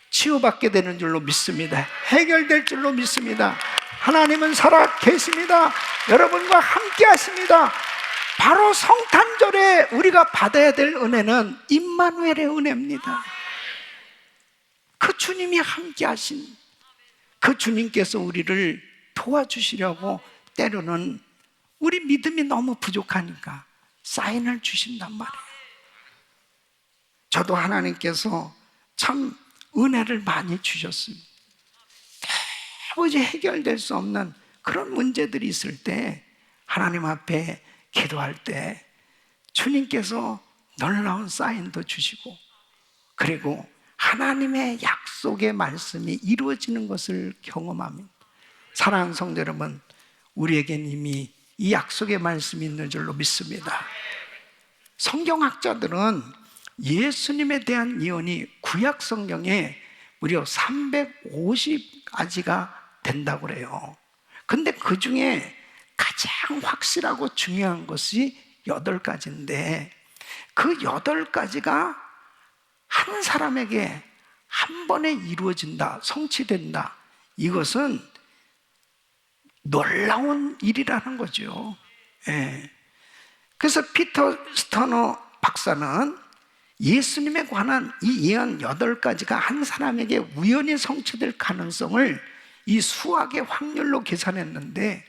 Speaker 3: 치유받게 되는 줄로 믿습니다. 해결될 줄로 믿습니다. 하나님은 살아 계십니다. 여러분과 함께 하십니다. 바로 성탄절에 우리가 받아야 될 은혜는 임마누엘의 은혜입니다. 그 주님이 함께 하신 그 주님께서 우리를 도와주시려고 때로는 우리 믿음이 너무 부족하니까 사인을 주신단 말이에요. 저도 하나님께서 참 은혜를 많이 주셨습니다. 도무지 해결될 수 없는 그런 문제들이 있을 때 하나님 앞에 기도할 때 주님께서 놀라운 사인도 주시고, 그리고 하나님의 약속의 말씀이 이루어지는 것을 경험합니다. 사랑하는 성도 여러분, 우리에겐 이미 이 약속의 말씀이 있는 줄로 믿습니다. 성경학자들은 예수님에 대한 예언이 구약 성경에 무려 350가지가 된다고 그래요. 근데 그 중에 가장 확실하고 중요한 것이 8가지인데 그 8가지가 한 사람에게 한 번에 이루어진다, 성취된다. 이것은 놀라운 일이라는 거죠. 예. 그래서 피터 스터너 박사는 예수님에 관한 이 예언 8가지가 한 사람에게 우연히 성취될 가능성을 이 수학의 확률로 계산했는데,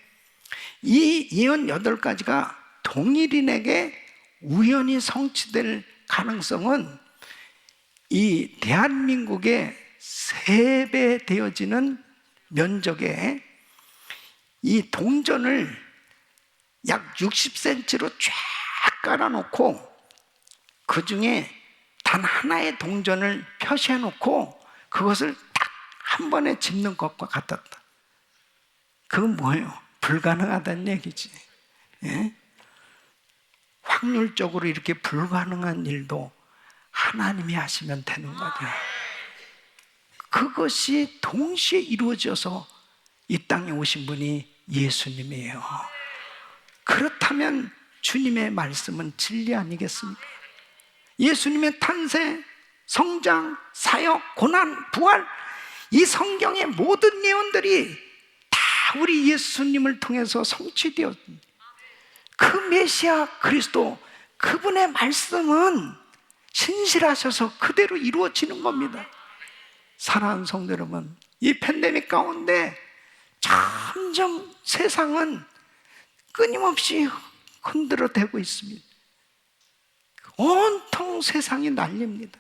Speaker 3: 이 예언 8가지가 동일인에게 우연히 성취될 가능성은 이 대한민국의 3배 되어지는 면적에 이 동전을 약 60cm로 쫙 깔아놓고 그 중에 단 하나의 동전을 표시해 놓고 그것을 딱 한 번에 짚는 것과 같았다. 그건 뭐예요? 불가능하다는 얘기지. 예? 확률적으로 이렇게 불가능한 일도 하나님이 하시면 되는 거죠. 그것이 동시에 이루어져서 이 땅에 오신 분이 예수님이에요. 그렇다면 주님의 말씀은 진리 아니겠습니까? 예수님의 탄생, 성장, 사역, 고난, 부활, 이 성경의 모든 예언들이 다 우리 예수님을 통해서 성취되었습니다. 그 메시아 그리스도, 그분의 말씀은 신실하셔서 그대로 이루어지는 겁니다. 사랑하는 성도 여러분, 이 팬데믹 가운데 점점 세상은 끊임없이 흔들어대고 있습니다. 온통 세상이 난립니다.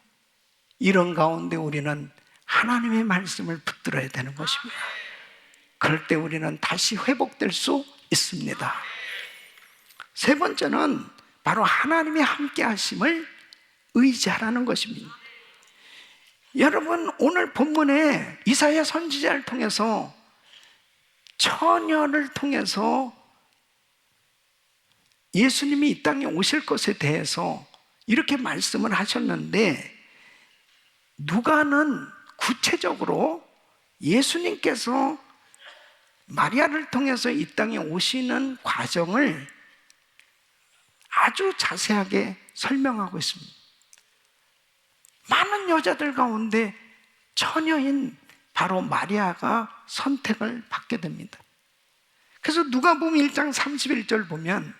Speaker 3: 이런 가운데 우리는 하나님의 말씀을 붙들어야 되는 것입니다. 그럴 때 우리는 다시 회복될 수 있습니다. 세 번째는 바로 하나님의 함께 하심을 의지하라는 것입니다. 여러분, 오늘 본문에 이사야 선지자를 통해서 처녀를 통해서 예수님이 이 땅에 오실 것에 대해서 이렇게 말씀을 하셨는데, 누가는 구체적으로 예수님께서 마리아를 통해서 이 땅에 오시는 과정을 아주 자세하게 설명하고 있습니다. 많은 여자들 가운데 처녀인 바로 마리아가 선택을 받게 됩니다. 그래서 누가복음 1장 31절 보면,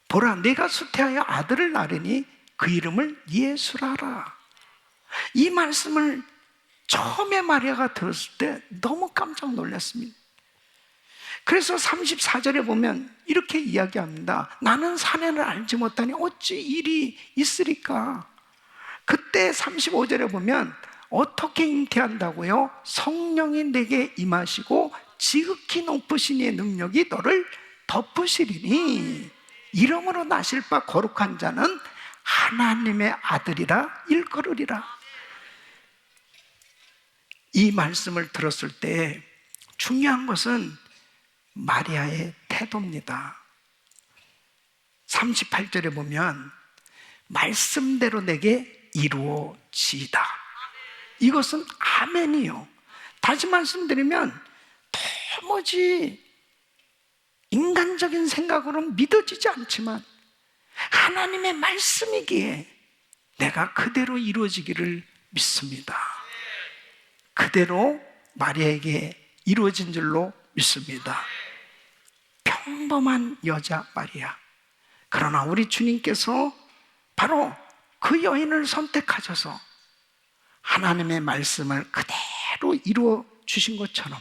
Speaker 3: 보라, 내가 수태하여 아들을 낳으니 그 이름을 예수라라. 이 말씀을 처음에 마리아가 들었을 때 너무 깜짝 놀랐습니다. 그래서 34절에 보면 이렇게 이야기합니다. 나는 사내를 알지 못하니 어찌 일이 있으리까? 그때 35절에 보면 어떻게 잉태한다고요? 성령이 내게 임하시고 지극히 높으신 이의 능력이 너를 덮으시리니 이름으로 나실 바 거룩한 자는 하나님의 아들이라 일컬으리라. 이 말씀을 들었을 때 중요한 것은 마리아의 태도입니다. 38절에 보면 말씀대로 내게 이루어지이다. 이것은 아멘이요. 다시 말씀드리면 도무지 인간적인 생각으로는 믿어지지 않지만 하나님의 말씀이기에 내가 그대로 이루어지기를 믿습니다. 그대로 마리아에게 이루어진 줄로 믿습니다. 평범한 여자 마리아. 그러나 우리 주님께서 바로 그 여인을 선택하셔서 하나님의 말씀을 그대로 이루어 주신 것처럼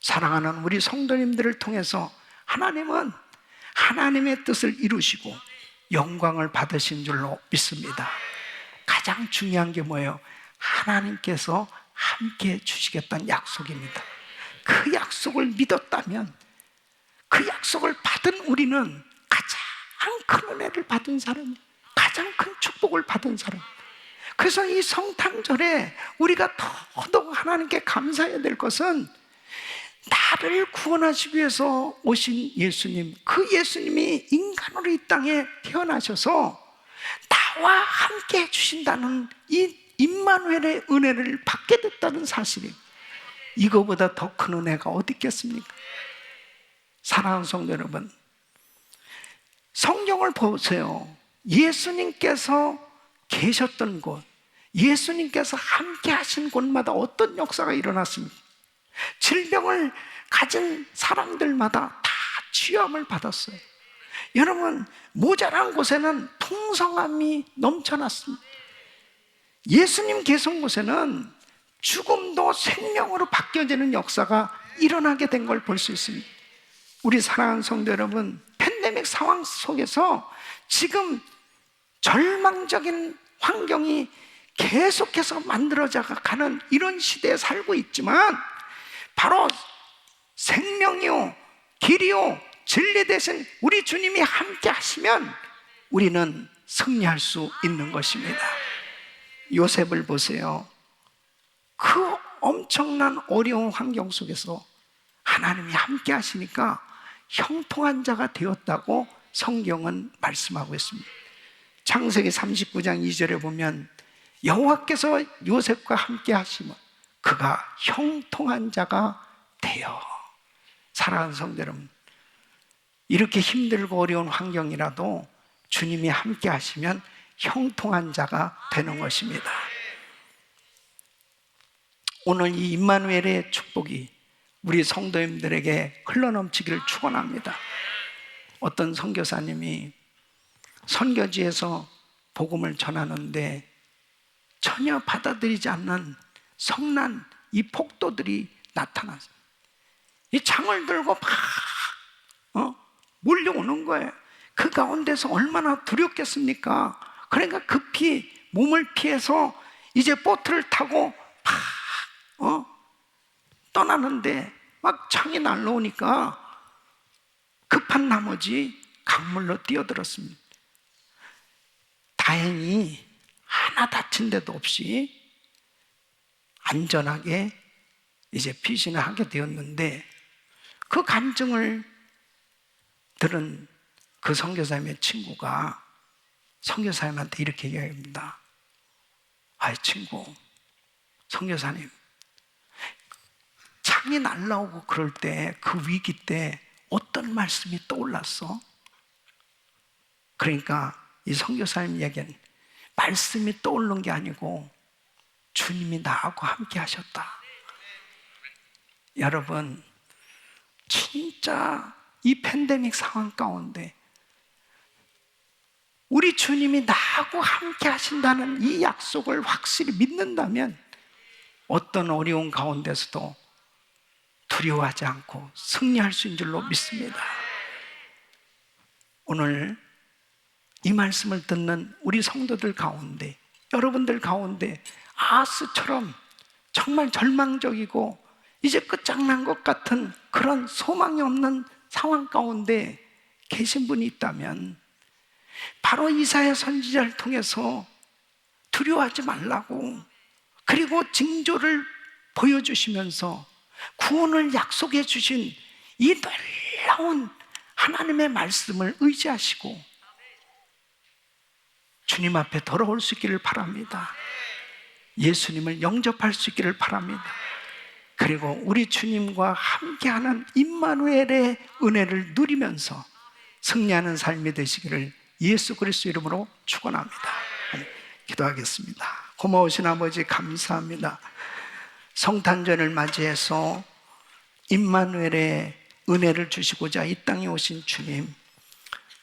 Speaker 3: 사랑하는 우리 성도님들을 통해서 하나님은 하나님의 뜻을 이루시고 영광을 받으신 줄로 믿습니다. 가장 중요한 게 뭐예요? 하나님께서 함께 주시겠다는 약속입니다. 그 약속을 믿었다면, 그 약속을 받은 우리는 가장 큰 은혜를 받은 사람, 가장 큰 축복을 받은 사람. 그래서 이 성탄절에 우리가 더더욱 하나님께 감사해야 될 것은 나를 구원하시기 위해서 오신 예수님, 그 예수님이 인간으로 이 땅에 태어나셔서 나와 함께 해주신다는 이 임마누엘의 은혜를 받게 됐다는 사실이, 이거보다 더 큰 은혜가 어디 있겠습니까? 사랑하는 성도 여러분, 성경을 보세요. 예수님께서 계셨던 곳, 예수님께서 함께 하신 곳마다 어떤 역사가 일어났습니까? 질병을 가진 사람들마다 다 치유함을 받았어요. 여러분, 모자란 곳에는 풍성함이 넘쳐났습니다. 예수님 계신 곳에는 죽음도 생명으로 바뀌어지는 역사가 일어나게 된 걸 볼 수 있습니다. 우리 사랑하는 성도 여러분, 팬데믹 상황 속에서 지금 절망적인 환경이 계속해서 만들어져 가는 이런 시대에 살고 있지만, 바로 생명이요 길이요 진리 되신 우리 주님이 함께 하시면 우리는 승리할 수 있는 것입니다. 요셉을 보세요. 그 엄청난 어려운 환경 속에서 하나님이 함께 하시니까 형통한 자가 되었다고 성경은 말씀하고 있습니다. 창세기 39장 2절에 보면 여호와께서 요셉과 함께 하시면 그가 형통한 자가 되어. 사랑하는 성도 여러분, 이렇게 힘들고 어려운 환경이라도 주님이 함께 하시면 형통한 자가 되는 것입니다. 오늘 이 임마누엘의 축복이 우리 성도님들에게 흘러넘치기를 축원합니다. 어떤 선교사님이 선교지에서 복음을 전하는데 전혀 받아들이지 않는 성난 이 폭도들이 나타났어요. 이 창을 들고 막 몰려오는 거예요. 그 가운데서 얼마나 두렵겠습니까? 그러니까 급히 몸을 피해서 이제 보트를 타고 막 떠나는데 막 창이 날라오니까 급한 나머지 강물로 뛰어들었습니다. 다행히 하나 다친 데도 없이 안전하게 이제 피신을 하게 되었는데, 그 간증을 들은 그 선교사님의 친구가 선교사님한테 이렇게 얘기합니다. 아이 친구, 선교사님, 창이 날라오고 그럴 때, 그 위기 때 어떤 말씀이 떠올랐어? 그러니까 이 선교사님 얘기는 말씀이 떠오른 게 아니고 주님이 나하고 함께 하셨다. 여러분, 진짜 이 팬데믹 상황 가운데 우리 주님이 나하고 함께 하신다는 이 약속을 확실히 믿는다면 어떤 어려운 가운데서도 두려워하지 않고 승리할 수 있는 줄로 믿습니다. 오늘 이 말씀을 듣는 우리 성도들 가운데, 여러분들 가운데 아하스처럼 정말 절망적이고 이제 끝장난 것 같은 그런 소망이 없는 상황 가운데 계신 분이 있다면 바로 이사야 선지자를 통해서 두려워하지 말라고, 그리고 징조를 보여주시면서 구원을 약속해 주신 이 놀라운 하나님의 말씀을 의지하시고 주님 앞에 돌아올 수 있기를 바랍니다. 예수님을 영접할 수 있기를 바랍니다. 그리고 우리 주님과 함께하는 임마누엘의 은혜를 누리면서 승리하는 삶이 되시기를 예수 그리스도 이름으로 축원합니다. 기도하겠습니다. 고마우신 아버지 감사합니다. 성탄절을 맞이해서 임마누엘의 은혜를 주시고자 이 땅에 오신 주님,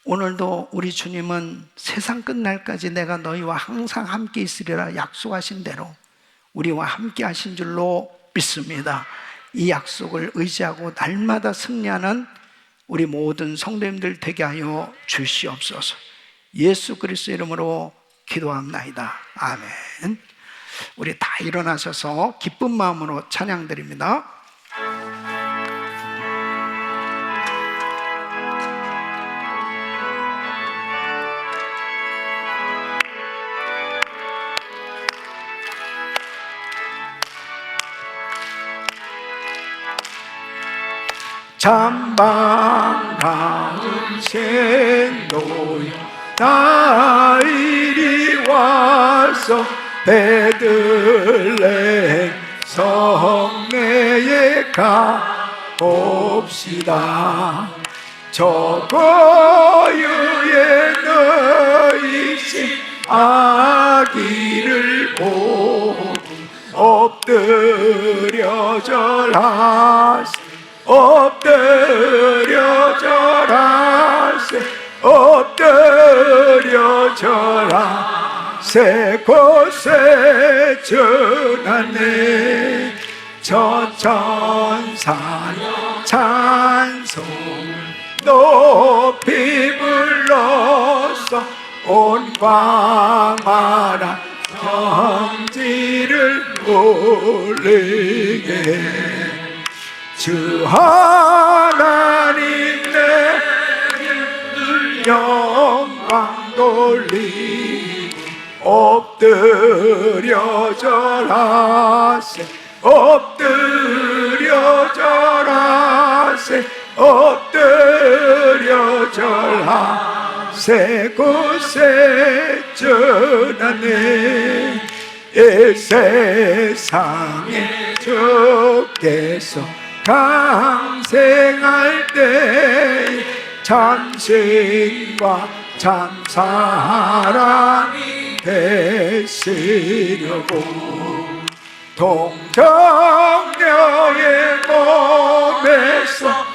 Speaker 3: 오늘도 우리 주님은 세상 끝날까지 내가 너희와 항상 함께 있으리라 약속하신 대로 우리와 함께 하신 줄로 믿습니다. 이 약속을 의지하고 날마다 승리하는 우리 모든 성도님들 되게 하여 주시옵소서. 예수 그리스도 이름으로 기도합나이다. 아멘. 우리 다 일어나셔서 기쁜 마음으로 찬양드립니다. 잠방 가운데 놓여 나 이리 와서 베들레헴 성내에 가봅시다. 저 고유의 너희신 아기를 보고 엎드려 절하세, 엎드려 절하세, 엎드려 절하세. 곳에 전하네 저 천사의 찬송을 높이 불러서 온 광활한 성지를 울리게. 주 하나님 내 영광 돌리고 엎드려 절하세, 엎드려 절하세, 엎드려 절하세. 곳에 전하네 이 세상에 주께서 강생할 때 참신과 참사랑이 되시려고 동정녀의 몸에서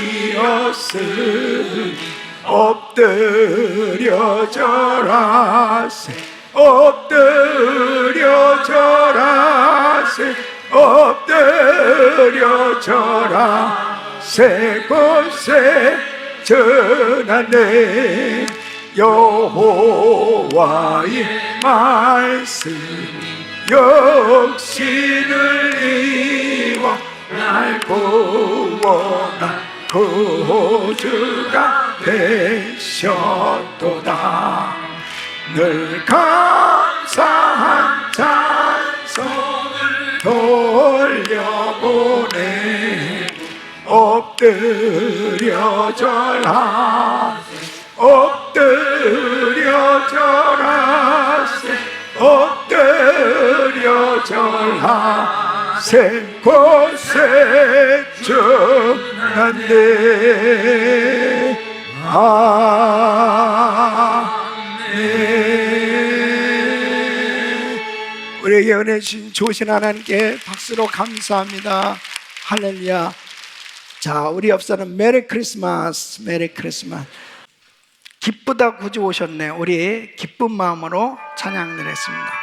Speaker 3: 나시었으니 엎드려 절하세, 엎드려 절하세, 엎드려 절하세. 곳에 전하네 여호와의 말씀이 육신을 입어 날 구원한 구주가 되셨도다. 늘 감사한 찬송을 돌려보내 엎드려 절하세, 엎드려 절하세, 엎드려 절하세. 곳에 전하네 아멘. 우리에게 은혜 주신 좋으신 하나님께 박수로 감사합니다. 할렐루야. 자, 우리 옆사람 메리 크리스마스, 메리 크리스마스. 기쁘다 구주 오셨네. 우리 기쁜 마음으로 찬양을 했습니다.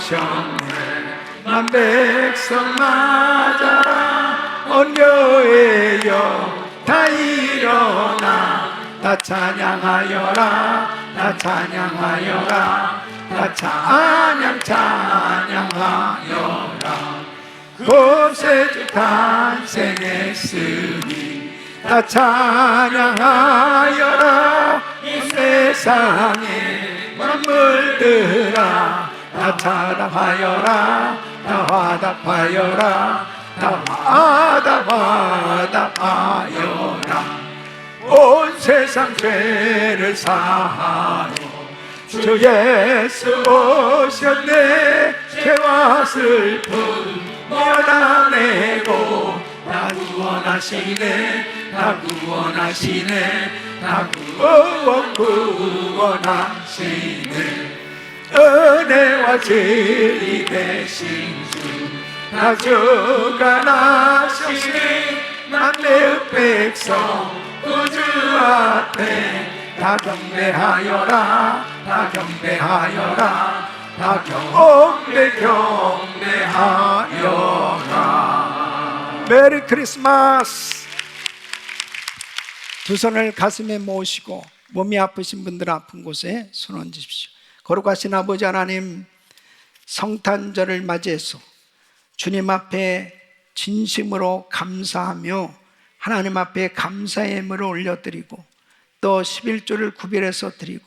Speaker 3: 오셨네. 만 백성 맞아라. 언녀의 여 다 일어나. 다 찬양하여라. 다 찬양하여라. 다 찬양하여라. 곳에 주 탄생했으니 다 찬양하여라. 이 세상에 만물들아 다 찬양하여라. 다 화답하여라. 다 화답하여라. 온 세상 죄를 사하러 주 예수 오셨네. 죄와 슬픔 면하내고 다 구원하시네. 다 구원하시네. 다 구원하시네. 은혜와 진리 되신 주 다 주가 나시네. 만대의 백성 구주 앞에 다 경배하여라. 다 경배하여라. 다 경배하여라. 메리 크리스마스. 두 손을 가슴에 모으시고 몸이 아프신 분들 아픈 곳에 손 얹으십시오. 거룩하신 아버지 하나님, 성탄절을 맞이해서 주님 앞에 진심으로 감사하며 하나님 앞에 감사의 예물을 올려드리고 또 11조를 구별해서 드리고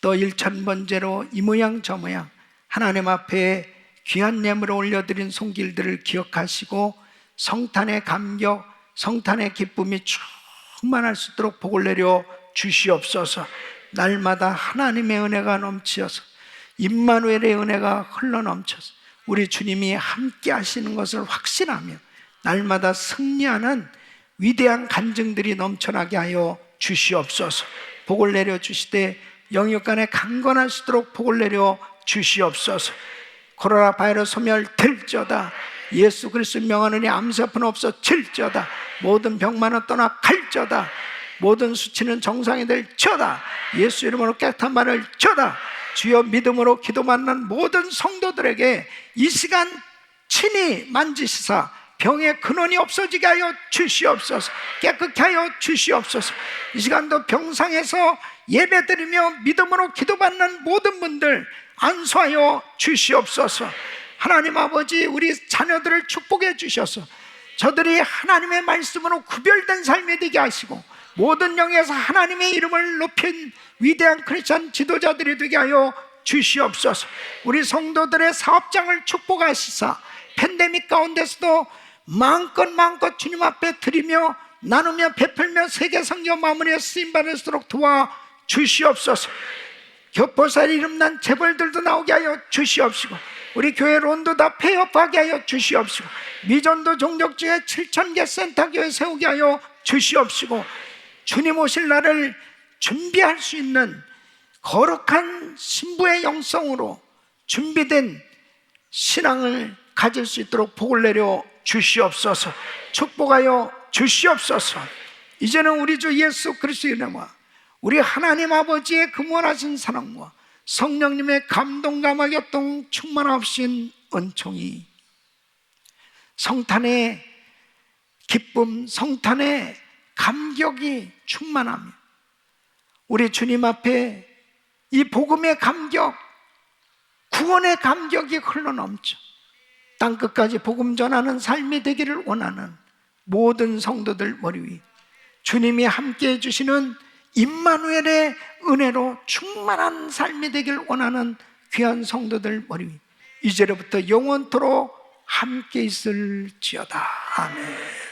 Speaker 3: 또 1,000번째로 이 모양 저 모양 하나님 앞에 귀한 예물을 올려드린 손길들을 기억하시고 성탄의 감격, 성탄의 기쁨이 충만할 수 있도록 복을 내려 주시옵소서. 날마다 하나님의 은혜가 넘치어서 임마누엘의 은혜가 흘러넘쳐서 우리 주님이 함께 하시는 것을 확신하며 날마다 승리하는 위대한 간증들이 넘쳐나게 하여 주시옵소서. 복을 내려 주시되 영육간에 강건하시도록 복을 내려 주시옵소서. 코로나 바이러스 소멸될지어다. 예수 그리스도 명하느니 암세아픈 없어질지어다. 모든 병만은 떠나 갈지어다. 모든 수치는 정상이 될지어다. 예수 이름으로 깨끗한 말을 지어다. 주여 믿음으로 기도 받는 모든 성도들에게 이 시간 친히 만지시사 병의 근원이 없어지게 하여 주시옵소서. 깨끗게 하여 주시옵소서. 이 시간도 병상에서 예배드리며 믿음으로 기도받는 모든 분들 안수하여 주시옵소서. 하나님 아버지, 우리 자녀들을 축복해 주셔서 저들이 하나님의 말씀으로 구별된 삶이 되게 하시고 모든 영역에서 하나님의 이름을 높인 위대한 크리스찬 지도자들이 되게 하여 주시옵소서. 우리 성도들의 사업장을 축복하시사 팬데믹 가운데서도 마음껏 주님 앞에 드리며 나누며 베풀며 세계 성교 마무리에 쓰임받을 수 있도록 도와 주시옵소서. 교포살 이름난 재벌들도 나오게 하여 주시옵시고 우리 교회 론도 다 폐업하게 하여 주시옵시고 미전도 종족지에 7,000개 센터교회 세우게 하여 주시옵시고 주님 오실 날을 준비할 수 있는 거룩한 신부의 영성으로 준비된 신앙을 가질 수 있도록 복을 내려 주시옵소서. 축복하여 주시옵소서. 이제는 우리 주 예수 그리스도의 이름과 우리 하나님 아버지의 근원하신 사랑과 성령님의 감동감화 교통 충만하신 은총이 성탄의 기쁨, 성탄의 감격이 충만하며 우리 주님 앞에 이 복음의 감격, 구원의 감격이 흘러넘쳐 땅끝까지 복음 전하는 삶이 되기를 원하는 모든 성도들 머리 위 주님이 함께 해주시는 임마누엘의 은혜로 충만한 삶이 되기를 원하는 귀한 성도들 머리 위 이제로부터 영원토록 함께 있을지어다. 아멘.